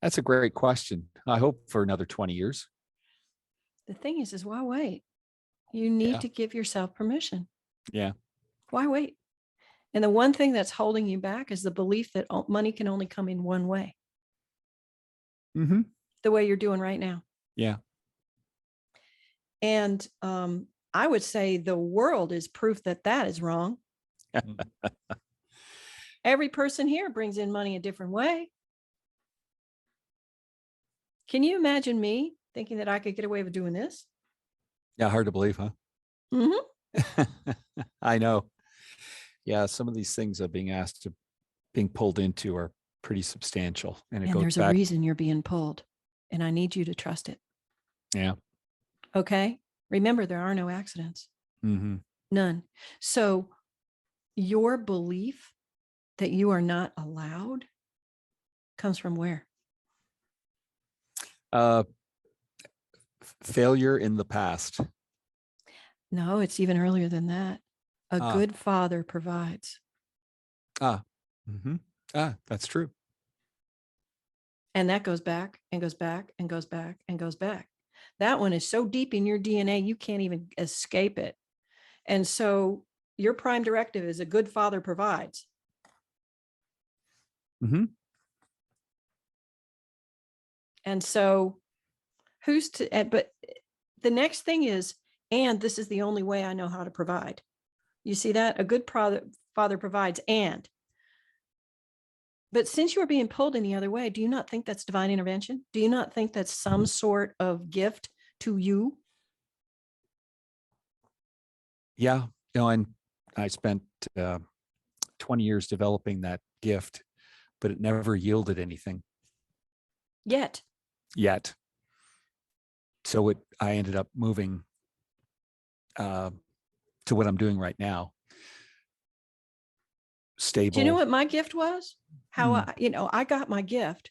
That's a great question. I hope for another 20 years. The thing is why wait? You need to give yourself permission. Yeah. Why wait? And the one thing that's holding you back is the belief that money can only come in one way. Mm-hmm. The way you're doing right now. Yeah. And I would say the world is proof that that is wrong. Every person here brings in money a different way. Can you imagine me thinking that I could get away with doing this? Yeah, hard to believe, huh? Mm-hmm. I know. Yeah, some of these things are being pulled into are pretty substantial. And there's a reason you're being pulled, and I need you to trust it. Yeah. Okay. Remember, there are no accidents. Mm-hmm. None. So your belief that you are not allowed comes from where? Failure in the past. No, it's even earlier than that. A good father provides. Mm-hmm. That's true. And that goes back and goes back and goes back and goes back. That one is so deep in your DNA, you can't even escape it. And so your prime directive is a good father provides. Mm-hmm. And so but the next thing is, and this is the only way I know how to provide. You see that? A good father provides, but since you are being pulled in the other way, do you not think that's divine intervention? Do you not think that's some sort of gift to you? Yeah. and I spent 20 years developing that gift, but it never yielded anything Yet. So I ended up moving to what I'm doing right now. Stable. Do you know what my gift was? How I got my gift.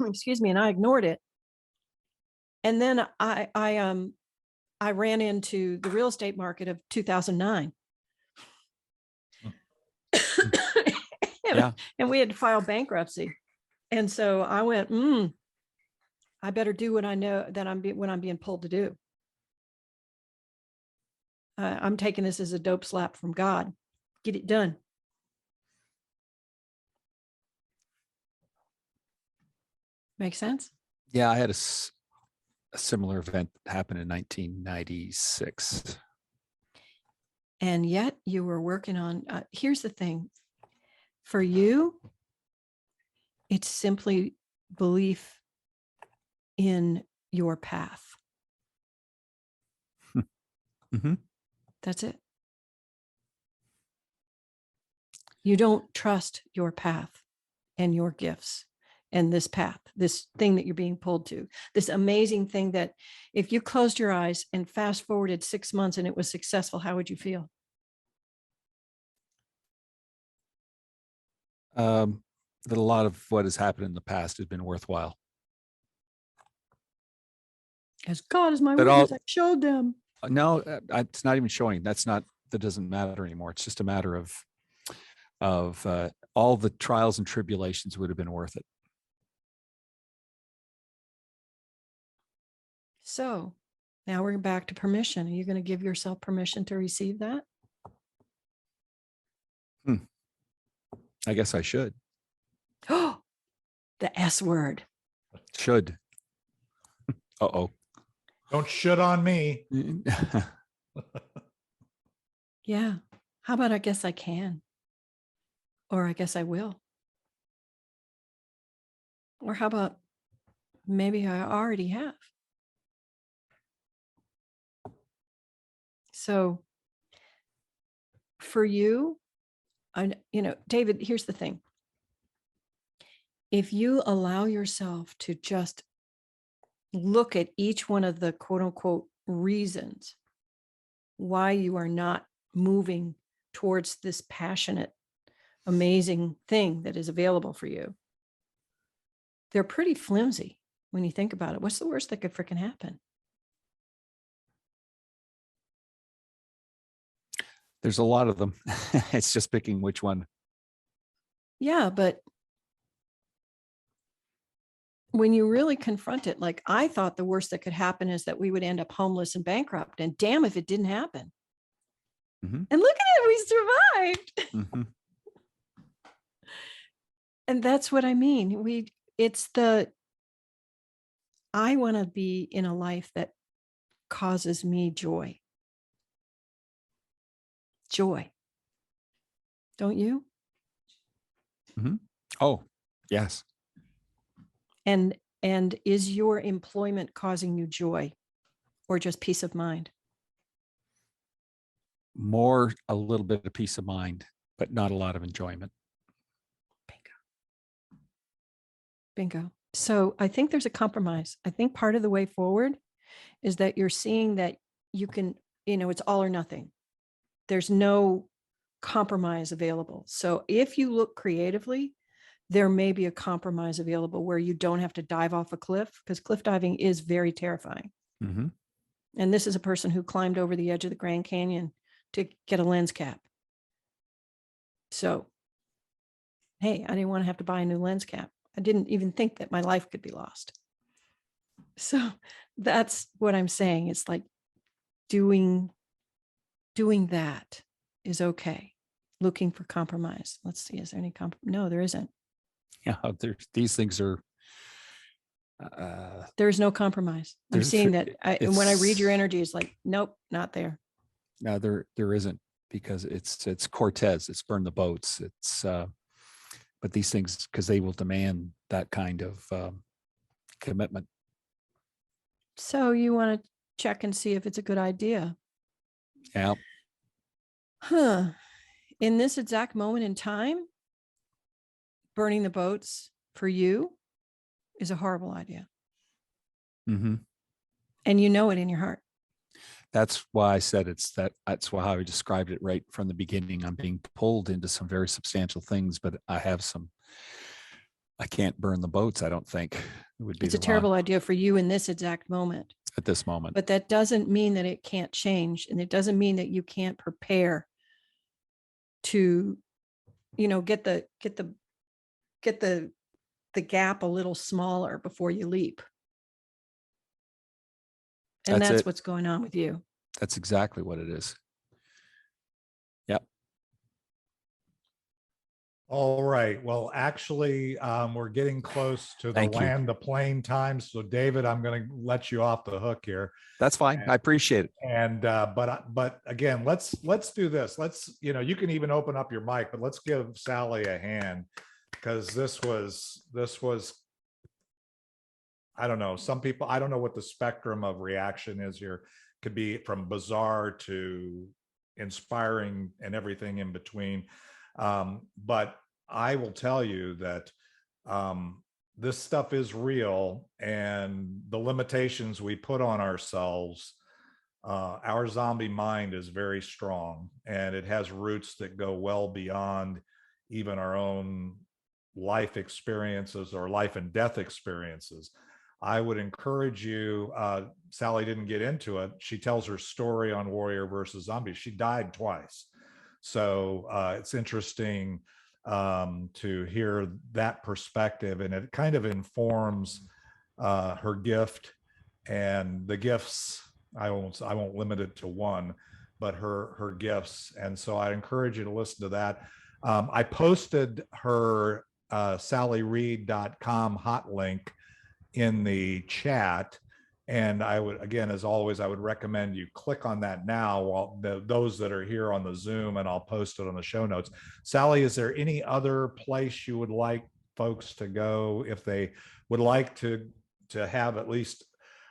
Excuse me, and I ignored it. And then I ran into the real estate market of 2009. Yeah. And we had to file bankruptcy. And so I went, I better do what I know that when I'm being pulled to do. I'm taking this as a dope slap from God. Get it done. Make sense? Yeah, I had a similar event happen in 1996. And yet you were working on, here's the thing. For you, it's simply belief in your path. Mm-hmm. That's it. You don't trust your path and your gifts and this path, this thing that you're being pulled to, this amazing thing that if you closed your eyes and fast forwarded 6 months and it was successful, how would you feel? That a lot of what has happened in the past has been worthwhile. As God is my That witness, all- I showed them. No, it's not even showing. That doesn't matter anymore. It's just a matter of all the trials and tribulations would have been worth it. So now we're back to permission. Are you going to give yourself permission to receive that? I guess I should. Oh, the S word. Should. Uh-oh. Don't shit on me. Yeah. How about I guess I can? Or I guess I will? Or how about maybe I already have? So for you, David, here's the thing. If you allow yourself to just look at each one of the quote unquote reasons why you are not moving towards this passionate, amazing thing that is available for you, they're pretty flimsy when you think about it. What's the worst that could freaking happen? There's a lot of them. It's just picking which one. Yeah, but when you really confront it, like I thought the worst that could happen is that we would end up homeless and bankrupt. And damn if it didn't happen. Mm-hmm. And look at it, we survived. Mm-hmm. And that's what I mean. I want to be in a life that causes me joy. Joy. Don't you? Mm-hmm. Oh, yes. And is your employment causing you joy or just peace of mind? More a little bit of peace of mind, but not a lot of enjoyment. Bingo. So I think there's a compromise. I think part of the way forward is that you're seeing that you can, it's all or nothing. There's no compromise available. So if you look creatively, there may be a compromise available where you don't have to dive off a cliff, because cliff diving is very terrifying. Mm-hmm. And this is a person who climbed over the edge of the Grand Canyon to get a lens cap. So, hey, I didn't want to have to buy a new lens cap. I didn't even think that my life could be lost. So that's what I'm saying. It's like doing that is okay. Looking for compromise. Let's see. Is there any No, there isn't. Yeah, these things are. There's no compromise. I'm seeing that. When I read your energy, it's like, nope, not there. No, there isn't, because it's Cortez. It's burn the boats. It's but these things, because they will demand that kind of commitment. So you want to check and see if it's a good idea. Yeah. In this exact moment in time, burning the boats for you is a horrible idea. Mm-hmm. And you know it in your heart. That's why I said that's why I described it right from the beginning. I'm being pulled into some very substantial things, but I can't burn the boats. I don't think it would be It's a terrible idea for you in this exact moment. at this moment. But that doesn't mean that it can't change. And it doesn't mean that you can't prepare to, get the gap a little smaller before you leap. And that's what's going on with you. That's exactly what it is. Yep. All right. Well, actually, we're getting close to the land the plane time. So, David, I'm going to let you off the hook here. That's fine. I appreciate it. And but again, let's do this. Let's, you can even open up your mic, but let's give Sally a hand, because this was I don't know. Some people, I don't know what the spectrum of reaction is here. Could be from bizarre to inspiring and everything in between. But I will tell you that this stuff is real, and the limitations we put on ourselves, our zombie mind is very strong, and it has roots that go well beyond even our own life experiences or life and death experiences. I would encourage you, Sally didn't get into it. She tells her story on Warrior versus Zombie. She died twice. So it's interesting to hear that perspective, and it kind of informs her gift and the gifts. I won't limit it to one, but her gifts. And so I encourage you to listen to that. I posted her sallyreid.com hot link in the chat. And I would, again, as always, I would recommend you click on that now, while those that are here on the Zoom, and I'll post it on the show notes. Sally, is there any other place you would like folks to go if they would like to have at least,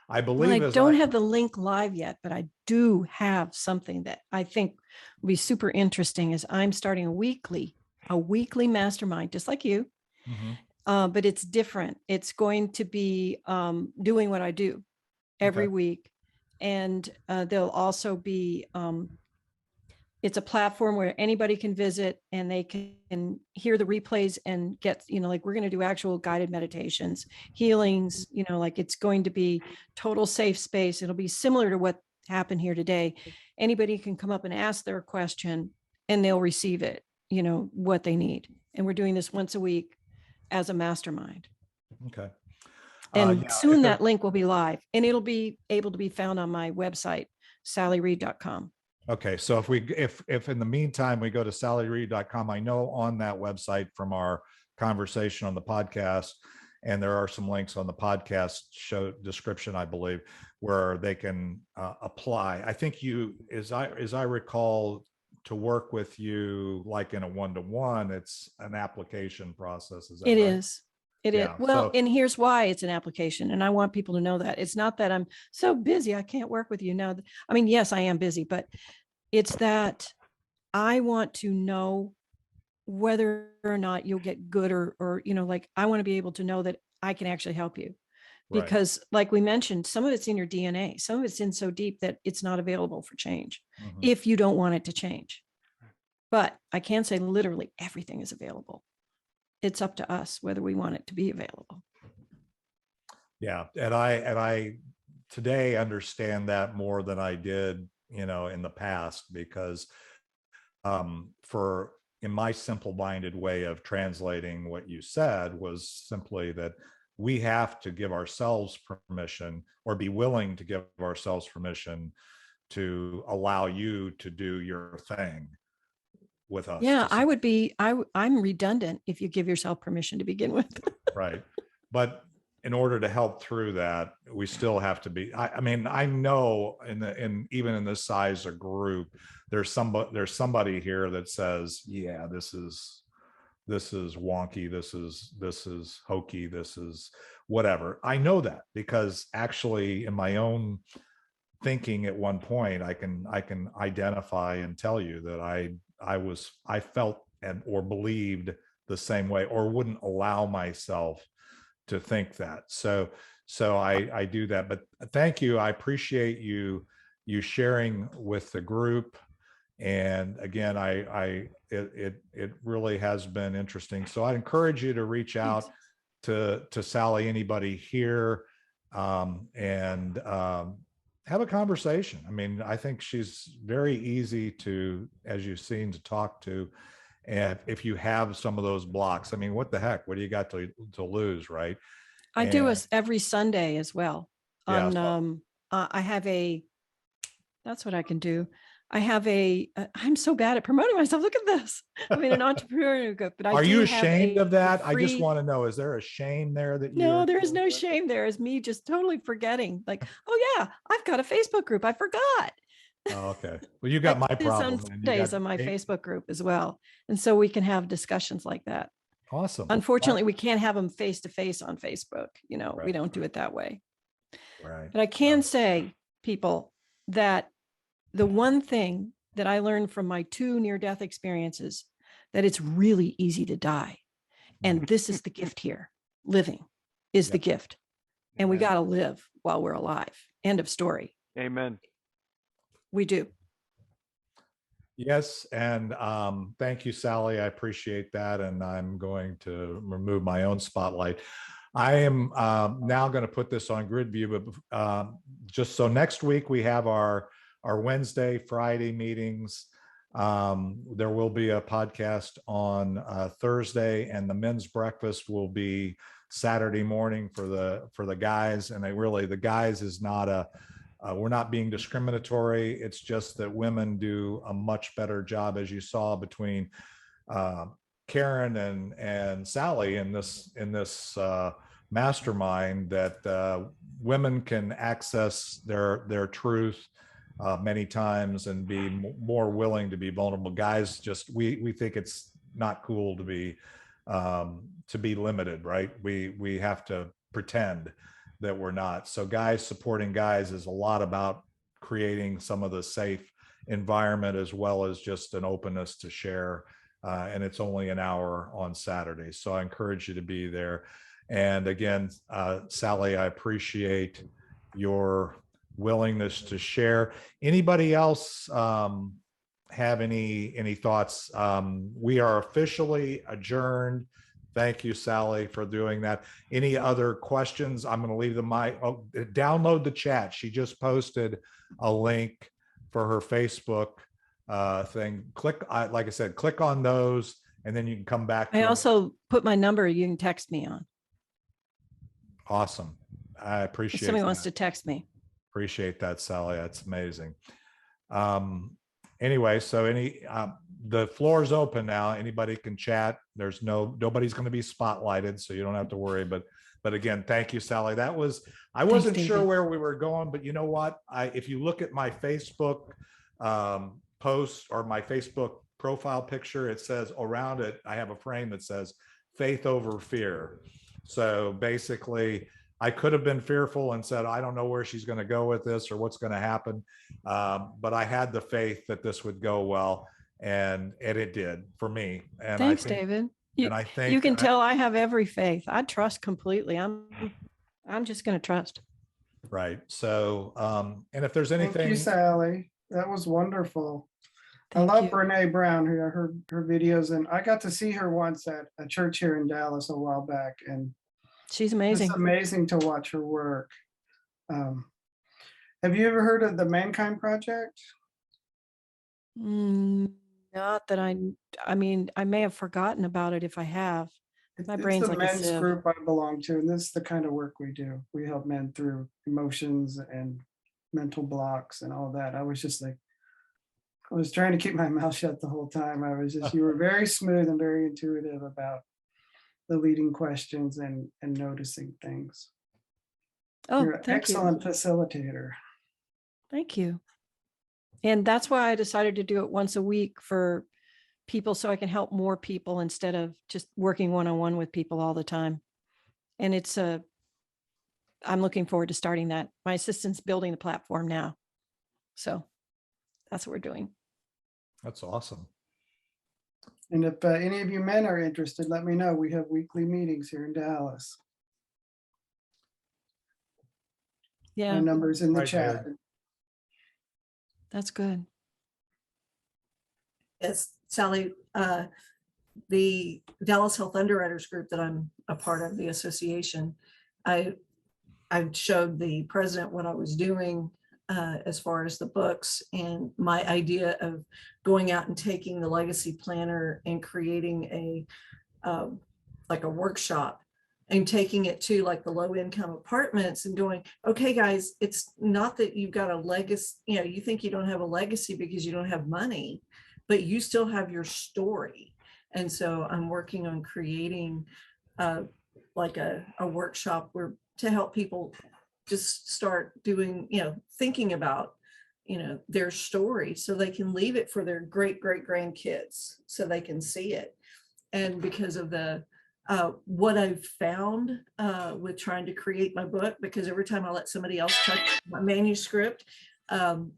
I believe. Well, I don't have the link live yet, but I do have something that I think will be super interesting. Is I'm starting a weekly mastermind, just like you. Mm-hmm. But it's different. It's going to be doing what I do every week. And there'll also be, it's a platform where anybody can visit, and they can hear the replays and get, like we're going to do actual guided meditations, healings, like it's going to be total safe space. It'll be similar to what happened here today. Anybody can come up and ask their question, and they'll receive it, what they need. And we're doing this once a week as a mastermind. Okay. And soon that link will be live, and it'll be able to be found on my website, sallyreid.com. Okay. So if in the meantime we go to sallyreid.com, I know on that website from our conversation on the podcast, and there are some links on the podcast show description, I believe, where they can apply. I think as I recall, to work with you like in a one-to-one, it's an application process. Is that right? It is. Well, and here's why it's an application. And I want people to know that it's not that I'm so busy, I can't work with you now. I mean, yes, I am busy, but it's that I want to know whether or not you'll get good or, like I want to be able to know that I can actually help you. Because like we mentioned, some of it's in your DNA, some of it's in so deep that it's not available for change if you don't want it to change. But I can say literally everything is available. It's up to us whether we want it to be available. Yeah. And I today understand that more than I did, in the past, because in my simple-minded way of translating what you said was simply that we have to give ourselves permission, or be willing to give ourselves permission to allow you to do your thing with us. Yeah, I'm redundant if you give yourself permission to begin with. Right. But in order to help through that, we still have to be, I mean, I know even in this size of group, there's somebody here that says, yeah, this is wonky. This is hokey. This is whatever. I know that because actually in my own thinking at one point, I can identify and tell you that I felt or believed the same way, or wouldn't allow myself to think that. So I do that. But thank you. I appreciate you sharing with the group. And again, it really has been interesting. So I encourage you to reach out to Sally, anybody here, and have a conversation. I mean, I think she's very easy to, as you've seen, to talk to. And if you have some of those blocks, I mean, what the heck? What do you got to lose, right? I do us every Sunday as well. Yeah, On I have that's what I can do. I have I'm so bad at promoting myself. Look at this. I'm in an entrepreneurial group, but are you ashamed of that? I just want to know, is there a shame there that you? No, there is no shame. There is me just totally forgetting, like, oh yeah, I've got a Facebook group. I forgot. Oh, okay. Well, you got my problem. Sundays on my Facebook group as well. And so we can have discussions like that. Awesome. Unfortunately, we can't have them face to face on Facebook. You know, Right. We don't do it that way. Right. But I can say, people, that the one thing that I learned from my 2 near-death experiences, that it's really easy to die. And this is the gift here. Living is the gift. And we got to live while we're alive. End of story. Amen. We do. Yes. And thank you, Sally. I appreciate that. And I'm going to remove my own spotlight. I am now going to put this on GridView, but just so next week we have our Wednesday, Friday meetings. There will be a podcast on Thursday, and the men's breakfast will be Saturday morning for the guys. And the guys is not we're not being discriminatory. It's just that women do a much better job, as you saw between Karen and Sally in this mastermind, that women can access their truth many times and be more willing to be vulnerable. Guys, just we think it's not cool to be limited, right? We have to pretend that we're not. So guys supporting guys is a lot about creating some of the safe environment, as well as just an openness to share. And it's only an hour on Saturday. So I encourage you to be there. And again, Sally, I appreciate your willingness to share. Anybody else have any thoughts? We are officially adjourned. Thank you, Sally, for doing that. Any other questions? I'm going to leave download the chat. She just posted a link for her Facebook thing. Click, like I said, click on those, and then you can come back. I also put my number you can text me on. Awesome. I appreciate if somebody wants to text me. Appreciate that, Sally. That's amazing. Anyway, so the floor is open now. Anybody can chat. There's nobody's going to be spotlighted, so you don't have to worry. But again, thank you, Sally. I wasn't sure where we were going, but you know what? If you look at my Facebook post or my Facebook profile picture, it says around it, I have a frame that says faith over fear. So basically, I could have been fearful and said, I don't know where she's going to go with this or what's going to happen. But I had the faith that this would go well, and it did for me. And thanks, David. I think you can tell I have every faith. I trust completely. I'm just going to trust. Right. So, and if there's anything. Thank you, Sally. That was wonderful. Thank I love you. Brene Brown, who I heard her videos, and I got to see her once at a church here in Dallas a while back, and she's amazing. It's amazing to watch her work. Have you ever heard of the Mankind Project? Not that I mean, I may have forgotten about it if I have. My brain's it's the like a men's sieve. group I belong to, and this is the kind of work we do. We help men through emotions and mental blocks and all that. I was just like, I was trying to keep my mouth shut the whole time. You were very smooth and very intuitive about the leading questions and noticing things. Oh, You're an excellent facilitator. Thank you. And that's why I decided to do it once a week for people, so I can help more people instead of just working one-on-one with people all the time. And I'm looking forward to starting that. My assistant's building the platform now. So that's what we're doing. That's awesome. And if any of you men are interested, let me know. We have weekly meetings here in Dallas. Yeah, Our number's in the Right, chat. Jared. that's good. Yes, Sally, the Dallas Health Underwriters Group that I'm a part of, the association, I showed the president what I was doing as far as the books, and my idea of going out and taking the legacy planner and creating like a workshop and taking it to like the low income apartments and going, okay, guys, it's not that you've got a legacy, you think you don't have a legacy because you don't have money, but you still have your story. And so I'm working on creating like a workshop where to help people just start doing, thinking about, their story so they can leave it for their great grandkids so they can see it. And because of the what I've found with trying to create my book, because every time I let somebody else touch my manuscript,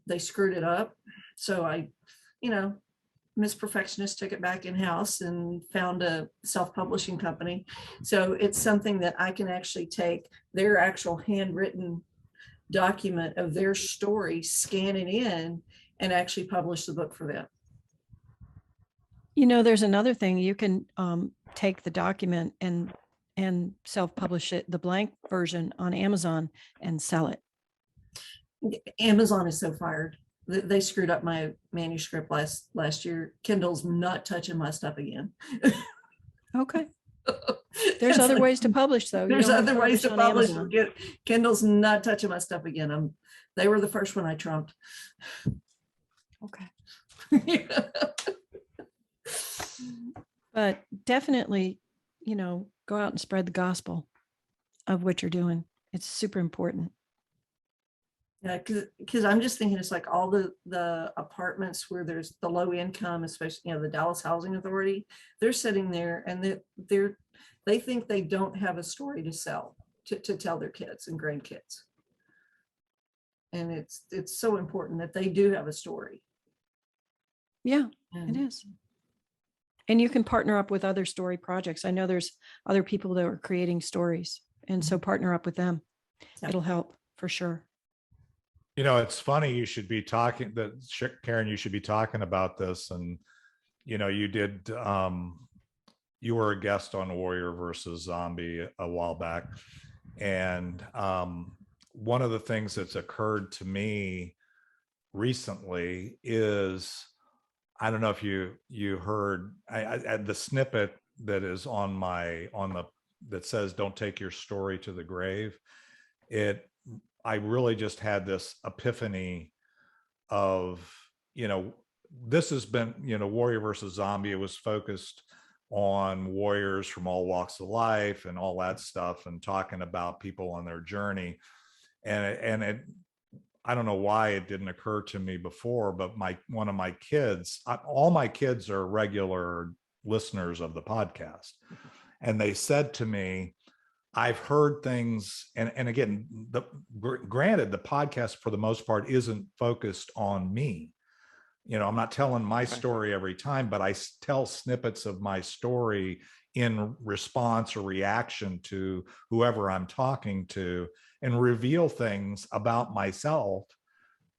they screwed it up. So I, Miss Perfectionist took it back in-house and found a self-publishing company. So it's something that I can actually take their actual handwritten document of their story, scan it in, and actually publish the book for them. There's another thing. You can take the document and self-publish it, the blank version, on Amazon and sell it. Amazon is so fired. They screwed up my manuscript last year. Kindle's not touching my stuff again. Okay. There's other ways to publish, though. There's other ways to on publish. Amazon. Kindle's not touching my stuff again. They were the first one I trumped. Okay. But definitely, go out and spread the gospel of what you're doing. It's super important. Yeah, because I'm just thinking it's like all the apartments where there's the low income, especially, the Dallas Housing Authority, they're sitting there and they think they don't have a story to sell, to tell their kids and grandkids. And it's so important that they do have a story. Yeah, it is. And you can partner up with other story projects. I know there's other people that are creating stories, and so partner up with them. Yeah. It'll help for sure. It's funny you should be talking that Karen, you should be talking about this. And, you did, you were a guest on Warrior versus Zombie a while back. And one of the things that's occurred to me recently is, I don't know if you heard the snippet that is that says, "Don't take your story to the grave." I really just had this epiphany of, this has been, Warrior versus Zombie. It was focused on warriors from all walks of life and all that stuff, and talking about people on their journey. And I don't know why it didn't occur to me before, but one of my kids, all my kids are regular listeners of the podcast. And they said to me, I've heard things, and again, granted, the podcast for the most part isn't focused on me. I'm not telling my story every time, but I tell snippets of my story in response or reaction to whoever I'm talking to, and reveal things about myself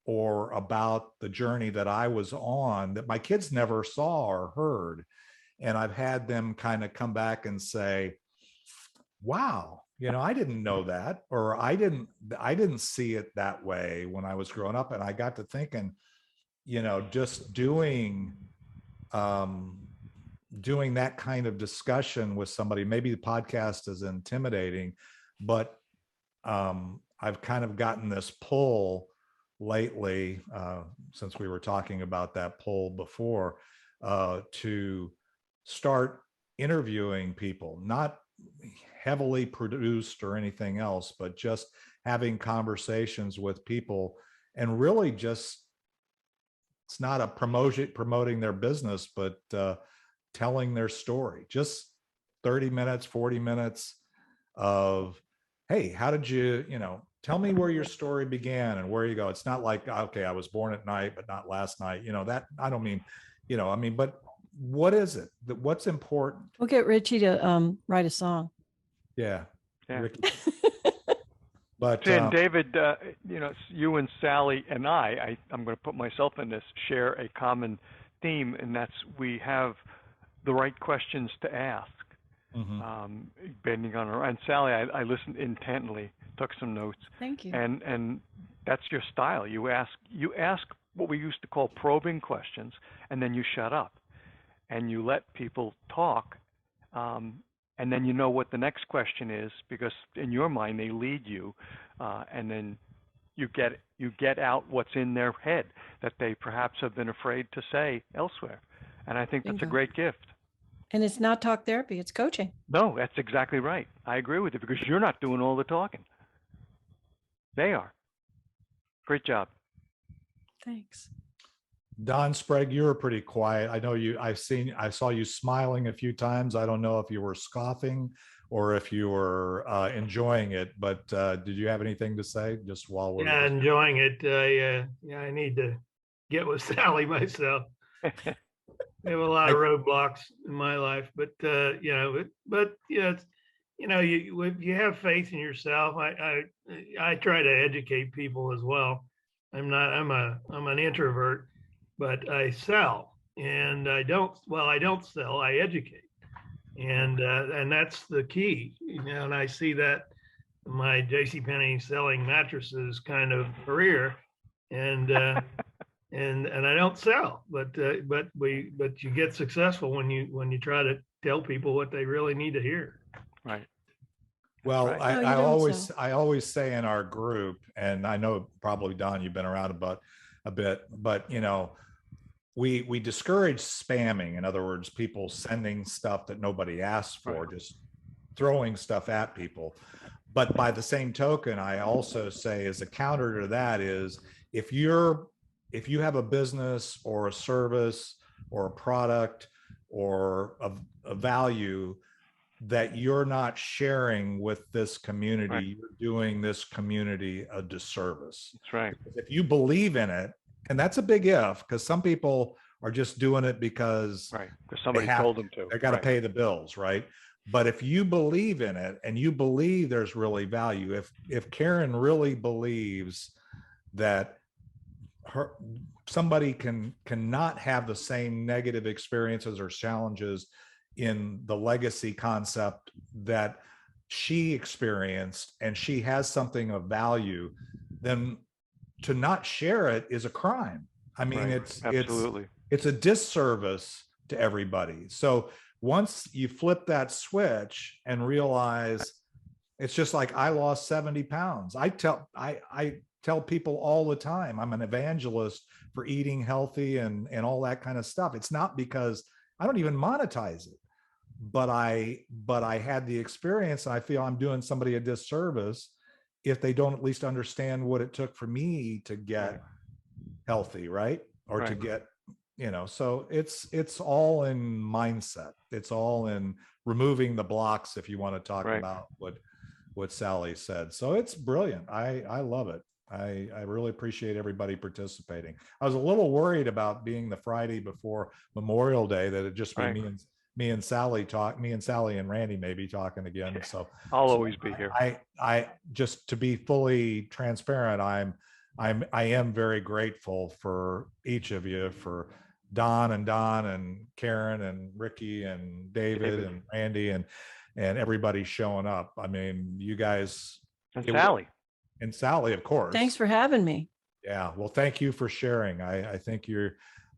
or about the journey that I was on that my kids never saw or heard. And I've had them kind of come back and say, wow, I didn't know that, or I didn't see it that way when I was growing up. And I got to thinking, just doing that kind of discussion with somebody, maybe the podcast is intimidating, but I've kind of gotten this pull lately, since we were talking about that pull before, to start interviewing people, not heavily produced or anything else, but just having conversations with people, and really just, it's not a promoting their business, but telling their story. Just 30 minutes, 40 minutes of, hey, how did you, tell me where your story began and where you go. It's not like, okay, I was born at night, but not last night. That I don't mean, but what is it? What's important? We'll get Richie to write a song. Yeah. Yeah. Ricky. But And David, you and Sally and I'm going to put myself in this, share a common theme, and that's we have the right questions to ask. Bending on her. And Sally, I listened intently, took some notes. Thank you. And that's your style. You ask what we used to call probing questions, and then you shut up, and you let people talk, and then you know what the next question is, because in your mind they lead you, and then you get out what's in their head that they perhaps have been afraid to say elsewhere. And I think that's a great gift. And it's not talk therapy, it's coaching. No, that's exactly right. I agree with you, because you're not doing all the talking. They are. Great job. Thanks. Don Sprague, you were pretty quiet. I know I saw you smiling a few times. I don't know if you were scoffing or if you were enjoying it, but did you have anything to say just while we're enjoying it? I need to get with Sally myself. I have a lot of roadblocks in my life, but if you have faith in yourself, I try to educate people as well. I'm an introvert, but I sell, and I don't sell, I educate. And that's the key, and I see that my JCPenney selling mattresses kind of career, and I don't sell, but you get successful when you try to tell people what they really need to hear. Right. Well, right. I always say in our group, and I know probably Don, you've been around a bit, but we discourage spamming. In other words, people sending stuff that nobody asked for, just throwing stuff at people. But by the same token, I also say as a counter to that is if you have a business or a service or a product or a value that you're not sharing with this community, you're doing this community a disservice. That's right. If you believe in it, and that's a big if, because some people are just doing it because somebody told them to. They got to pay the bills, right? But if you believe in it and you believe there's really value, if Karen really believes that somebody cannot have the same negative experiences or challenges in the legacy concept that she experienced, and she has something of value, then to not share it is a crime. I mean, it's a disservice to everybody. So once you flip that switch and realize, it's just like I lost 70 pounds. I tell people all the time, I'm an evangelist for eating healthy and all that kind of stuff. It's not because I don't even monetize it, but I had the experience, and I feel I'm doing somebody a disservice if they don't at least understand what it took for me to get healthy, right? Or to get, so it's all in mindset. It's all in removing the blocks, if you want to talk about what Sally said. So it's brilliant. I love it. I really appreciate everybody participating. I was a little worried about being the Friday before Memorial Day, that it'd just be me and Sally and Randy maybe talking again. So I'll always be here. I just, to be fully transparent, I am very grateful for each of you, for Don and Karen and Ricky and David and Randy and everybody showing up. I mean, you guys and Sally, of course. Thanks for having me. Yeah. Well, thank you for sharing. I think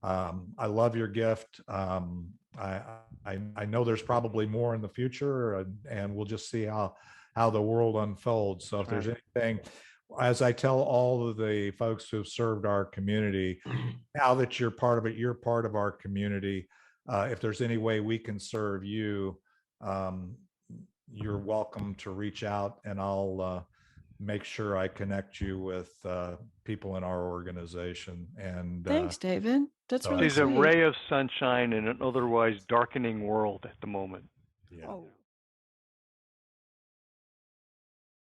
I love your gift. I know there's probably more in the future, and we'll just see how the world unfolds. So if there's anything, as I tell all of the folks who have served our community, now that you're part of it, you're part of our community. If there's any way we can serve you, you're welcome to reach out, and I'll make sure I connect you with people in our organization. And thanks, David. That's really sweet. He's a ray of sunshine in an otherwise darkening world at the moment. Yeah. Oh.